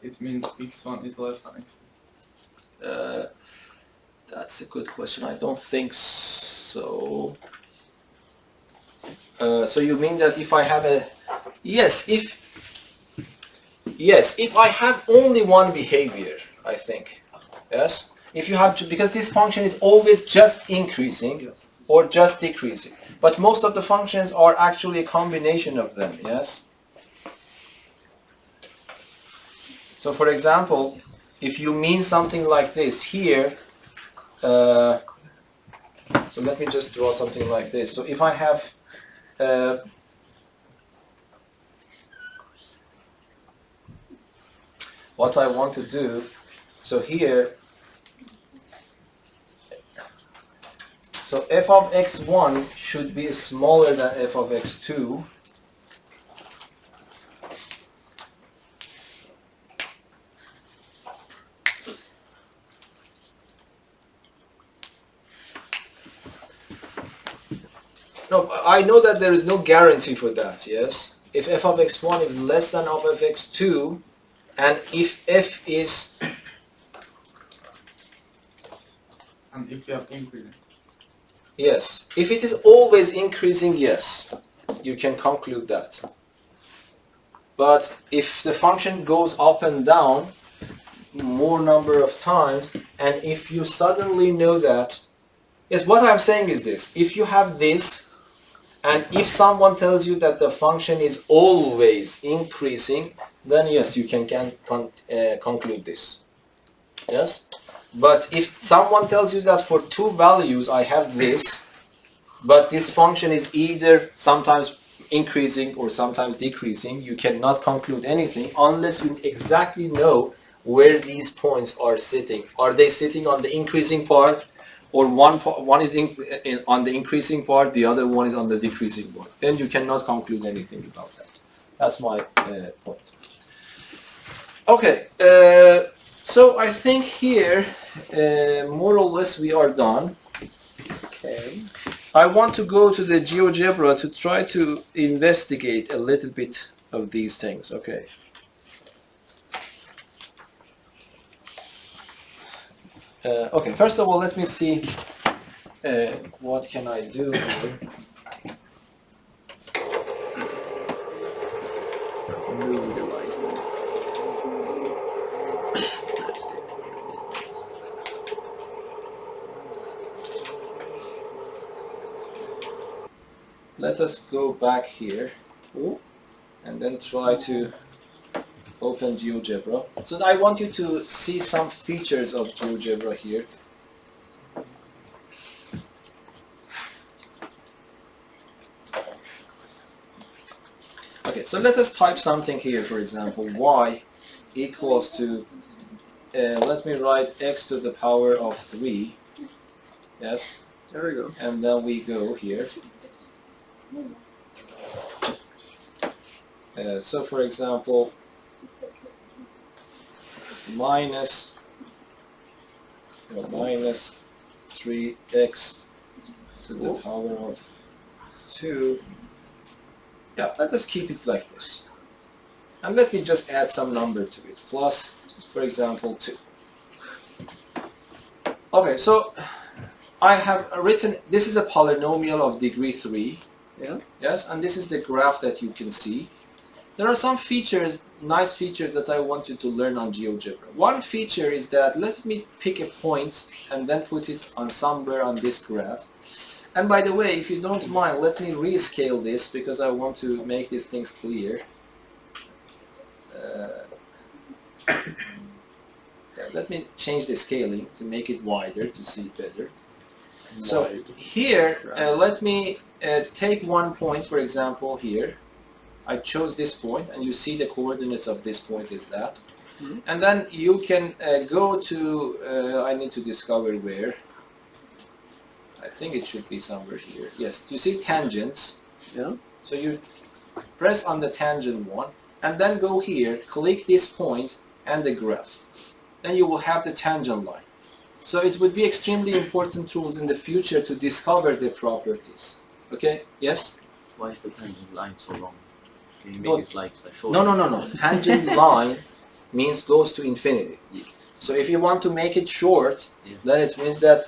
it means x1 is less than x2. That's a good question. I don't think so. So you mean that if I have if I have only one behavior, I think, yes? If you have to, because this function is always just increasing or just decreasing. But most of the functions are actually a combination of them, yes? So for example, if you mean something like this here, so let me just draw something like this. So if I have what I want to do, so here, so f of x1 should be smaller than f of x2. No, I know that there is no guarantee for that, yes? If f of x1 is less than f of x2, and if f is... And if you have increasing. Yes. If it is always increasing, yes, you can conclude that. But if the function goes up and down more number of times, and if you suddenly know that... Yes, what I'm saying is this. If you have this, and if someone tells you that the function is always increasing, then yes, you can conclude this. Yes? But if someone tells you that for two values I have this, but this function is either sometimes increasing or sometimes decreasing, you cannot conclude anything unless you exactly know where these points are sitting. Are they sitting on the increasing part? Or one is on the increasing part, the other one is on the decreasing part. Then you cannot conclude anything about that. That's my point. Okay, so I think here, more or less we are done. Okay. I want to go to the Geogebra to try to investigate a little bit of these things. Okay. Okay, first of all, let me see what can I do here. Let us go back here and then try to open Geogebra. So I want you to see some features of Geogebra here. Okay, so let us type something here, for example, y equals to, let me write x to the power of 3, yes? There we go. And then we go here. So for example, minus 3x to the power of 2. Yeah, let us keep it like this. And let me just add some number to it. Plus, for example, 2. Okay, so I have written, this is a polynomial of degree 3. Yeah. Yes, and this is the graph that you can see. There are some features, nice features that I want you to learn on GeoGebra. One feature is that let me pick a point and then put it on somewhere on this graph. And by the way, if you don't mind, let me rescale this because I want to make these things clear. Let me change the scaling to make it wider to see it better. So here, let me take one point, for example, here. I chose this point, and you see the coordinates of this point is that. Mm-hmm. And then you can go to, I need to discover where. I think it should be somewhere here. Yes, you see tangents. Yeah. So you press on the tangent one, and then go here, click this point and the graph. Then you will have the tangent line. So it would be extremely important tools in the future to discover the properties. Okay? Yes? Why is the tangent line so long? Can you No. make it like a short? No. Tangent line means goes to infinity. Yeah. So if you want to make it short, Yeah. then it means that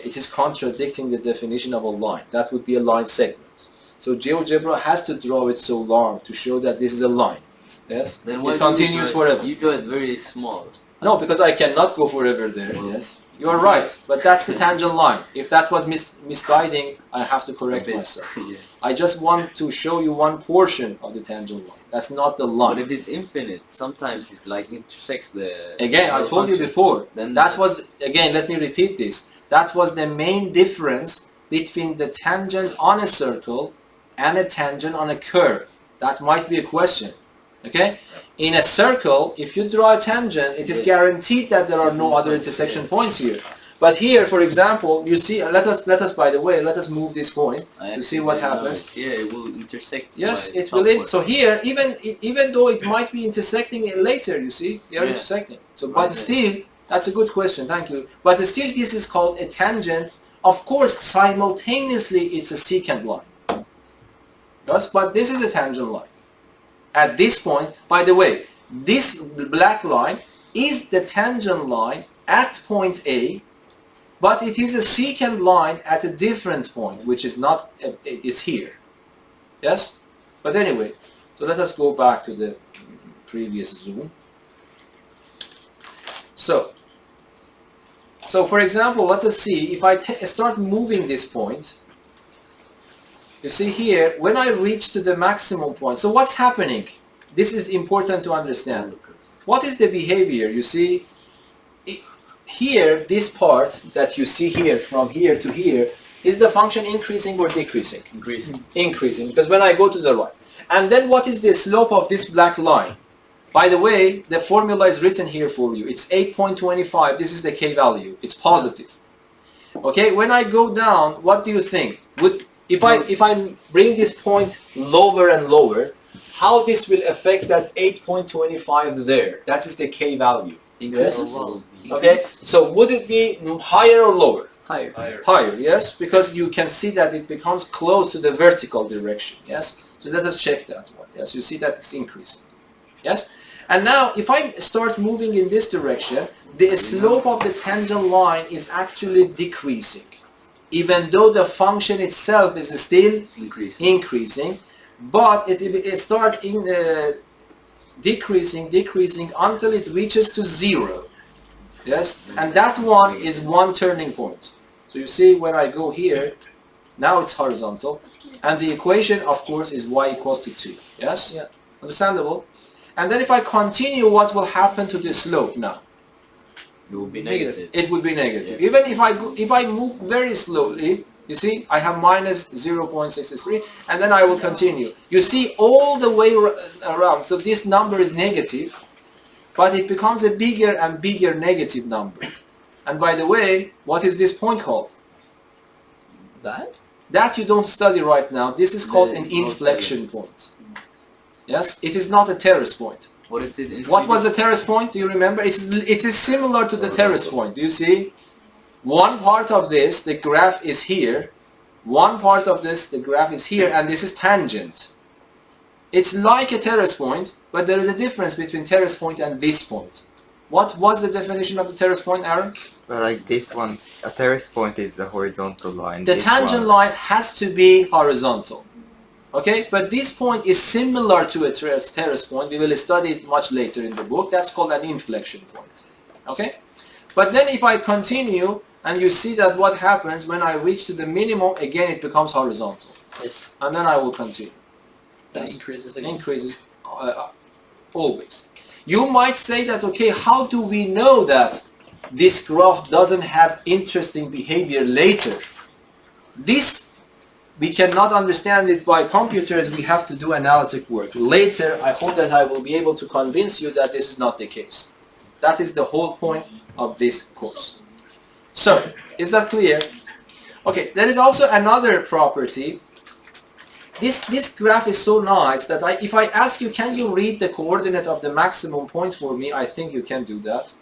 it is contradicting the definition of a line. That would be a line segment. So GeoGebra has to draw it so long to show that this is a line. Yes? Then why It do you continues draw it- forever. You draw it very small. No, because I cannot go forever there. Yes, you are right, but that's the tangent line. If that was misguiding, I have to correct Okay. myself. Yeah. I just want to show you one portion of the tangent line. That's not the But line. if it's infinite, sometimes it like intersects the. Again, I told you function. before. Then That was, again, let me repeat this. That was the main difference between the tangent on a circle and a tangent on a curve. That might be a question. Okay? In a circle, if you draw a tangent, it is guaranteed that there are no other intersection points here. But here, for example, you see, let us by the way, let us move this point to see what happens. Yeah, it will intersect. Yes, by it will. somewhere. So here, even though it might be intersecting it later, you see, they are Yeah. intersecting. So, but Okay. still, that's a good question. Thank you. But still, this is called a tangent. Of course, simultaneously, it's a secant line. Yes, but this is a tangent line. At this point, by the way, this black line is the tangent line at point A, but it is a secant line at a different point, which is not, it is here. Yes? But anyway, so let us go back to the previous zoom. So for example, let us see, if I start moving this point, you see here, when I reach to the maximum point, so what's happening? This is important to understand. What is the behavior? You see, here, this part that you see here, from here to here, is the function increasing or decreasing? Increasing. Increasing, because when I go to the right. And then what is the slope of this black line? By the way, the formula is written here for you. It's 8.25. This is the k value. It's positive. Okay, when I go down, what do you think? If I bring this point lower and lower, how this will affect that 8.25 there? That is the k value. Yes? Okay, so would it be higher or lower? Higher. Higher, yes, because you can see that it becomes close to the vertical direction, yes? So let us check that one, yes? You see that it's increasing, yes? And now, if I start moving in this direction, the slope of the tangent line is actually decreasing, even though the function itself is still increasing, but it starts decreasing until it reaches to 0. Yes, and that one is one turning point. So you see, when I go here, now it's horizontal, and the equation, of course, is y equals to 2. Yes, Yeah. Understandable. And then if I continue, what will happen to the slope now? It will be negative. It will be negative. Even if I move very slowly, you see, I have minus 0.63, and then I will continue. You see, all the way around. So this number is negative, but it becomes a bigger and bigger negative number. And by the way, what is this point called? That you don't study right now. This is called an inflection point. Yes, it is not a terrace point. What is it? What was the terrace point? Do you remember? It is similar to the terrace point. Do you see? One part of this, the graph is here. One part of this, the graph is here, and this is tangent. It's like a terrace point, but there is a difference between terrace point and this point. What was the definition of the terrace point, Aaron? Well, like this one's, a terrace point is a horizontal line. The this tangent one- line has to be horizontal. Okay, but this point is similar to a terrace point. We will study it much later in the book. That's called an inflection point. Okay, but then if I continue, and you see that what happens when I reach to the minimum, again it becomes horizontal. Yes. And then I will continue. That Yes. increases again. Increases always. You might say that, okay, how do we know that this graph doesn't have interesting behavior later? This, we cannot understand it by computers. We have to do analytic work. Later, I hope that I will be able to convince you that this is not the case. That is the whole point of this course. So, is that clear? Okay, there is also another property. This graph is so nice that if I ask you, can you read the coordinate of the maximum point for me? I think you can do that.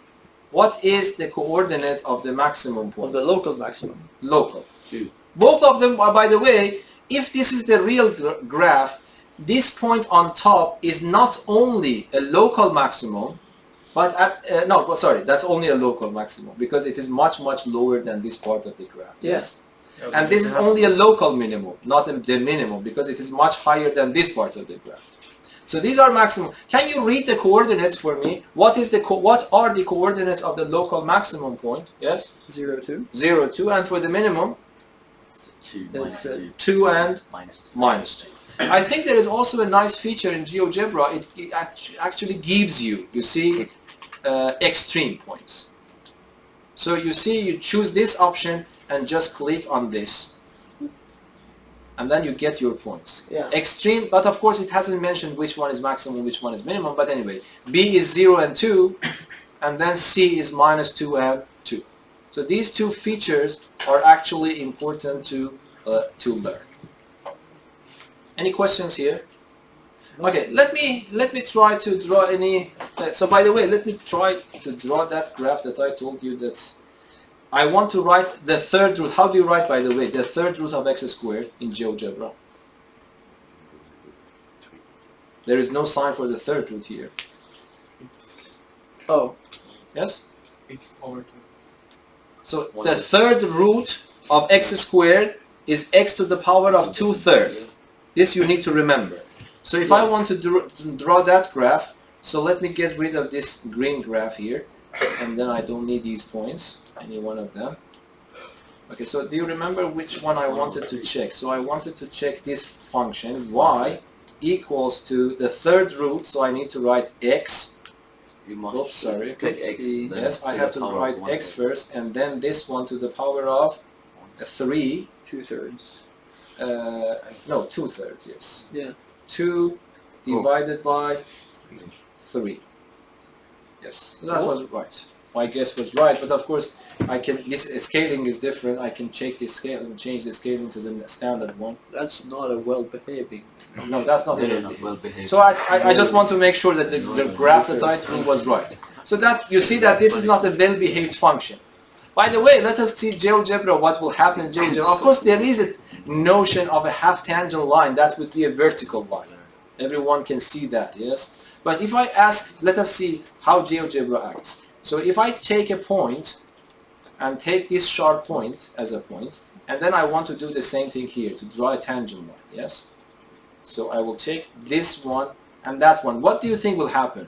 What is the coordinate of the maximum point? Of the local maximum. Local. 2. Both of them, by the way, if this is the real graph, this point on top is not only a local maximum, but that's only a local maximum because it is much lower than this part of the graph. Yes. And this is only a local minimum, not the minimum, because it is much higher than this part of the graph. So these are maximum. Can you read the coordinates for me? What are the coordinates of the local maximum point? Yes. 0, 2. 0, 2, and for the minimum, 2 It's, 2 and minus 2. minus 2. I think there is also a nice feature in Geogebra. It actually gives you see, extreme points. So you see, you choose this option and just click on this. And then you get your points. Yeah. Extreme, but of course it hasn't mentioned which one is maximum, which one is minimum. But anyway, B is 0 and 2, and then C is minus 2 and 2. So these two features are actually important to learn. Any questions here? Okay, let me try to draw any. So by the way, let me try to draw that graph that I told you that I want to write the third root. How do you write, by the way, the third root of x squared in GeoGebra? There is no sign for the third root here. Oh. Yes? X power 2. So the third root of x squared is x to the power of 2/3. This you need to remember. So if I want to draw that graph, so let me get rid of this green graph here, and then I don't need these points, any one of them. Okay, so do you remember which one I wanted to check? So I wanted to check this function, y equals to the third root, so I need to write x. You must Oops, sorry. click X. then Yes, I to have the to power of write 1/3. x first, and then this one to the power of 3. 2/3. No, 2/3, yes. Yeah. 2 divided by 3. Yes, that was right. My guess was right, but of course, this scaling is different. I can check the scale and change the scaling to the standard one. That's not a well-behaving. No, that's not They're it. not well behaved. So I just want to make sure that the graph that I drew was right. So that you see that this is not a well-behaved function. By the way, let us see GeoGebra, what will happen in GeoGebra. Of course, there is a notion of a half tangent line. That would be a vertical line. Everyone can see that, yes? But if I ask, let us see how GeoGebra acts. So if I take a point and take this sharp point as a point, and then I want to do the same thing here, to draw a tangent line, yes? So I will take this one and that one. What do you think will happen?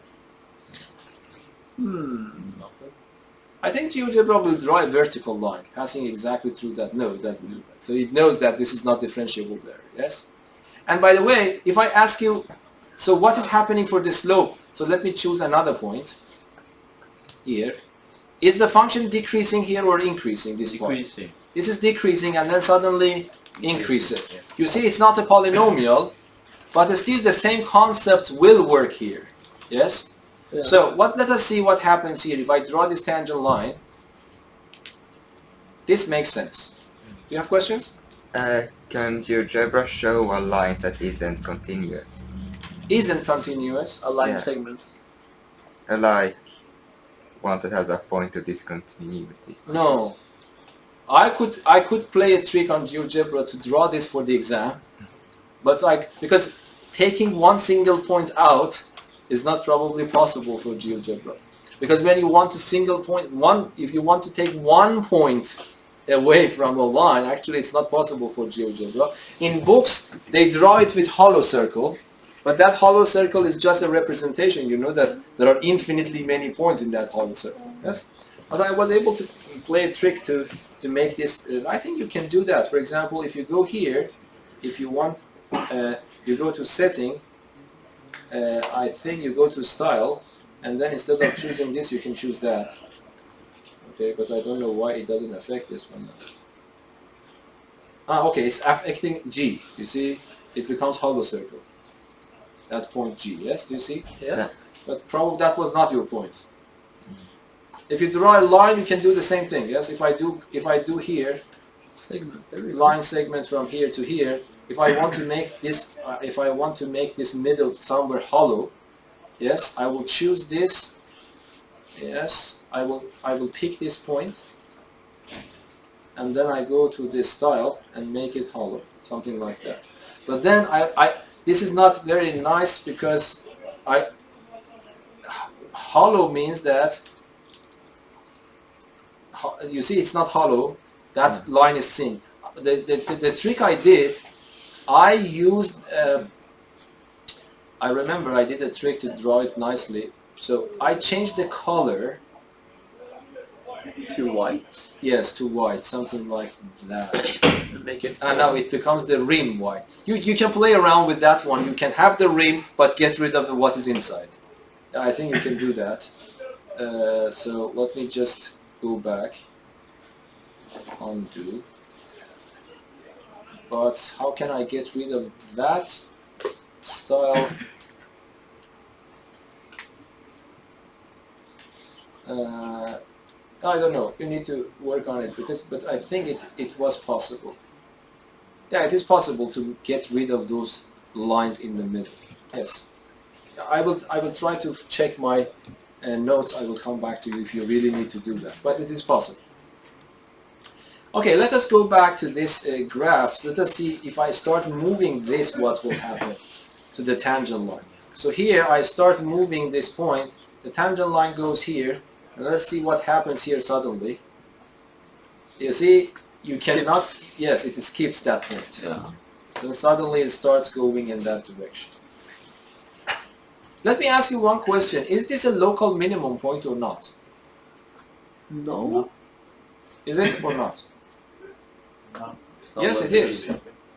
I think GeoGebra will draw a vertical line, passing exactly through that. No, it doesn't do that. So it knows that this is not differentiable there, yes? And by the way, if I ask you, so what is happening for the slope? So let me choose another point here. Is the function decreasing here or increasing this point? Decreasing. This is decreasing and then suddenly increases. You see, it's not a polynomial, but still the same concepts will work here, yes? Yeah. So let us see what happens here. If I draw this tangent line, this makes sense. Do you have questions? Can GeoGebra show a line that isn't continuous? Isn't continuous. A line Yeah. segment. Like one that has a point of discontinuity. No. I could play a trick on GeoGebra to draw this for the exam, but because taking one single point out is not probably possible for GeoGebra. Because when you want to single point one, if you want to take one point away from a line. Actually, it's not possible for GeoGebra. In books, they draw it with hollow circle, but that hollow circle is just a representation. You know that there are infinitely many points in that hollow circle. Yes, but I was able to play a trick to make this. I think you can do that. For example, if you go here, if you want, you go to setting. I think you go to style, and then instead of choosing this, you can choose that. Okay, but I don't know why it doesn't affect this one. Okay, it's affecting G. You see, it becomes hollow circle. That point G, yes, do you see? Yeah. But probably that was not your point. If you draw a line, you can do the same thing. Yes, if I do here, line segment from here to here. If I want to make this, middle somewhere hollow, yes, I will choose this. Yes, I will pick this point, and then I go to this style and make it hollow, something like that. But then this is not very nice because hollow means that you see it's not hollow. That line is seen. The trick I did, I used. I remember I did a trick to draw it nicely. So I changed the color To white. Yes, to white, something like that. Make it. And now it becomes the rim white. You can play around with that one. You can have the rim, but get rid of what is inside. I think you can do that. So let me just go back. Undo. But how can I get rid of that style? I don't know. You need to work on it but I think it was possible. Yeah, it is possible to get rid of those lines in the middle. Yes, I will try to check my notes. I will come back to you if you really need to do that. But it is possible. Okay, let us go back to this graph. Let us see if I start moving this, what will happen to the tangent line. So here I start moving this point. The tangent line goes here. And let's see what happens here suddenly. You see, you cannot. Yes, it skips that point. Yeah. Then suddenly it starts going in that direction. Let me ask you one question. Is this a local minimum point or not? No. Is it or not? It's not Yes, what it is.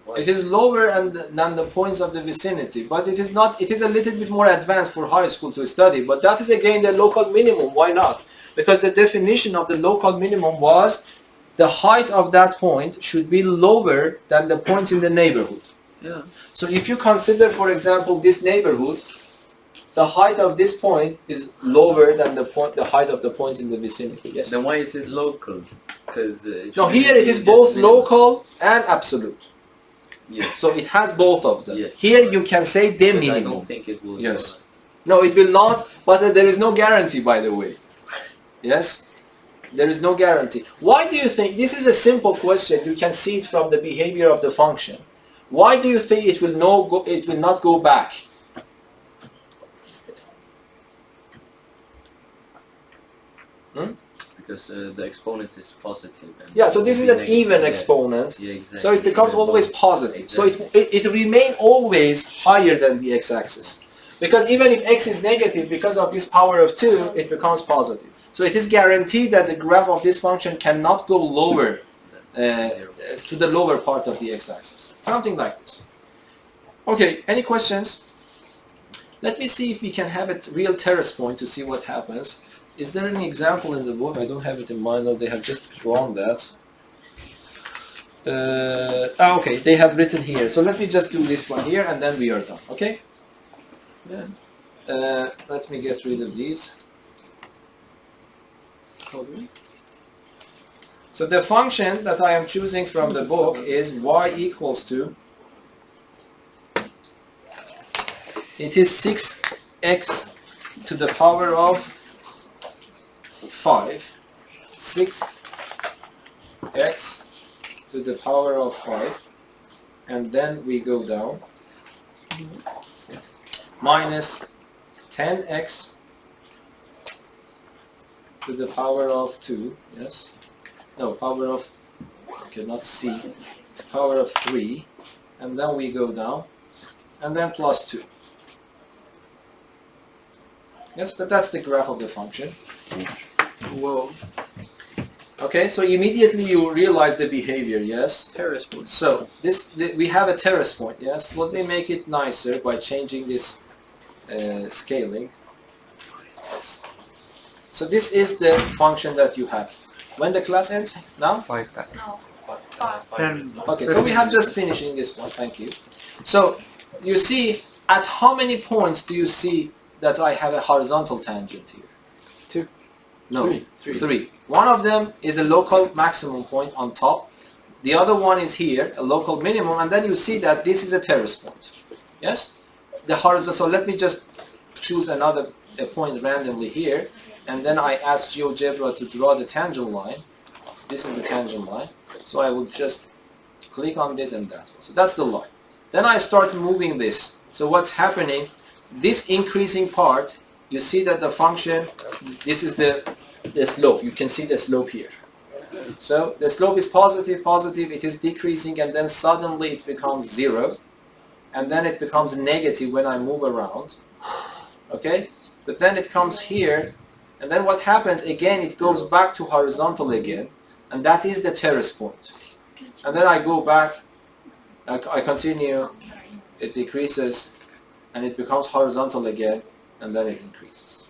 Why? It is lower than the points of the vicinity, but it is not. It is a little bit more advanced for high school to study, but that is again the local minimum. Why not? Because the definition of the local minimum was the height of that point should be lower than the points in the neighborhood. Yeah. So if you consider, for example, this neighborhood, the height of this point is lower than the height of the points in the vicinity. Yes. Then why is it local? Because No, here it is both local and absolute. Yeah. So it has both of them. Yeah. Here you can say the Because I minimum. don't think it will. Yes. No, it will not, but there is no guarantee, by the way. Yes? There is no guarantee. Why do you think, this is a simple question, you can see it from the behavior of the function. Why do you think it will not go back? Because the exponent is positive. And Yeah, so this is an negative. even Yeah. exponent. Yeah, exactly. So it becomes they're always both- positive. Exactly. So it remains always higher than the x-axis. Because even if x is negative, because of this power of 2, it becomes positive. So it is guaranteed that the graph of this function cannot go lower to the lower part of the x-axis. Something like this. Okay, any questions? Let me see if we can have a real terrace point to see what happens. Is there any example in the book? I don't have it in mind, or they have just drawn that. Okay, they have written here. So let me just do this one here, and then we are done. Okay? Yeah. Let me get rid of these. So the function that I am choosing from the book is y equals to, it is 6x to the power of 5, 6x to the power of 5, and then we go down, minus 10x to the power of 2, yes, no, power of okay, not c, to the power of 3, and then we go down, and then plus 2. Yes, that's the graph of the function. Whoa. Okay, so immediately you realize the behavior, yes? Terrace point. So we have a terrace point, yes? Let me make it nicer by changing this scaling. Yes. So this is the function that you have. When the class ends? Now? 5 past. No. 5 Okay, so we have just finishing this one, thank you. So you see, at how many points do you see that I have a horizontal tangent here? 2. No, 3. 3. One of them is a local maximum point on top. The other one is here, a local minimum, and then you see that this is a terrace point. Yes? The horizontal. So let me just choose a point randomly here, and then I ask Geogebra to draw the tangent line. This is the tangent line. So I will just click on this and that. So that's the line. Then I start moving this. So what's happening? This increasing part, you see that the function, this is the slope. You can see the slope here. So the slope is positive, it is decreasing, and then suddenly it becomes 0. And then it becomes negative when I move around. Okay? But then it comes here, and then what happens again, it goes back to horizontal again, and that is the terrace point. And then I go back, I continue, it decreases, and it becomes horizontal again, and then it increases.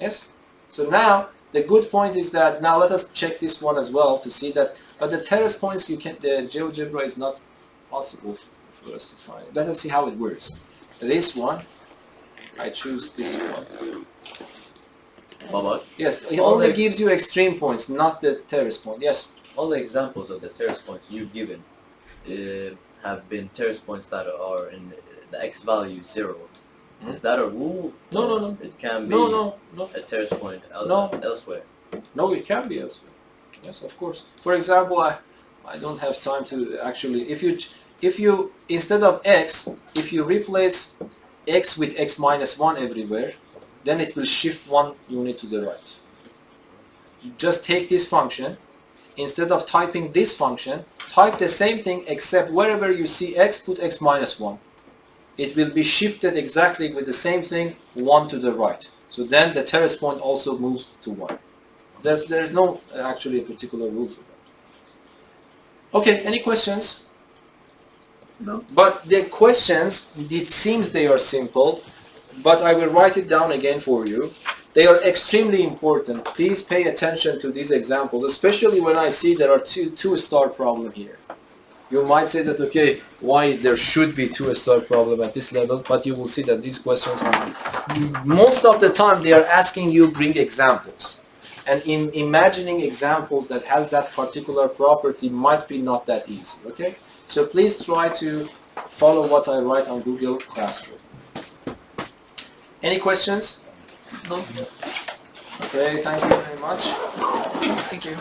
Yes? So now, the good point is that, now let us check this one as well to see that, but the terrace points, the GeoGebra is not possible for us to find. Let us see how it works. This one, I choose this one. Baba, Yes, it All only the- gives you extreme points, not the terrace point. Yes? all the examples of the terrace points you've given have been terrace points that are in the x value 0. Is that a rule? No. It can be No. a terrace point No. elsewhere. No, it can be elsewhere. Yes, of course. For example, I don't have time to actually, if you instead of x, if you replace x with x minus 1 everywhere, then it will shift 1 unit to the right. You just take this function, instead of typing this function, type the same thing except wherever you see x, put x minus 1. It will be shifted exactly with the same thing, 1 to the right. So then the terrace point also moves to 1. There's no actually a particular rule for that. Okay, any questions? No. But the questions, it seems they are simple, but I will write it down again for you. They are extremely important. Please pay attention to these examples, especially when I see there are two star problem here. You might say that, okay, why there should be 2-star problem at this level, but you will see that these questions are, most of the time they are asking you bring examples. And in imagining examples that has that particular property might be not that easy, okay? So please try to follow what I write on Google Classroom. Any questions? No. Okay, thank you very much. Thank you.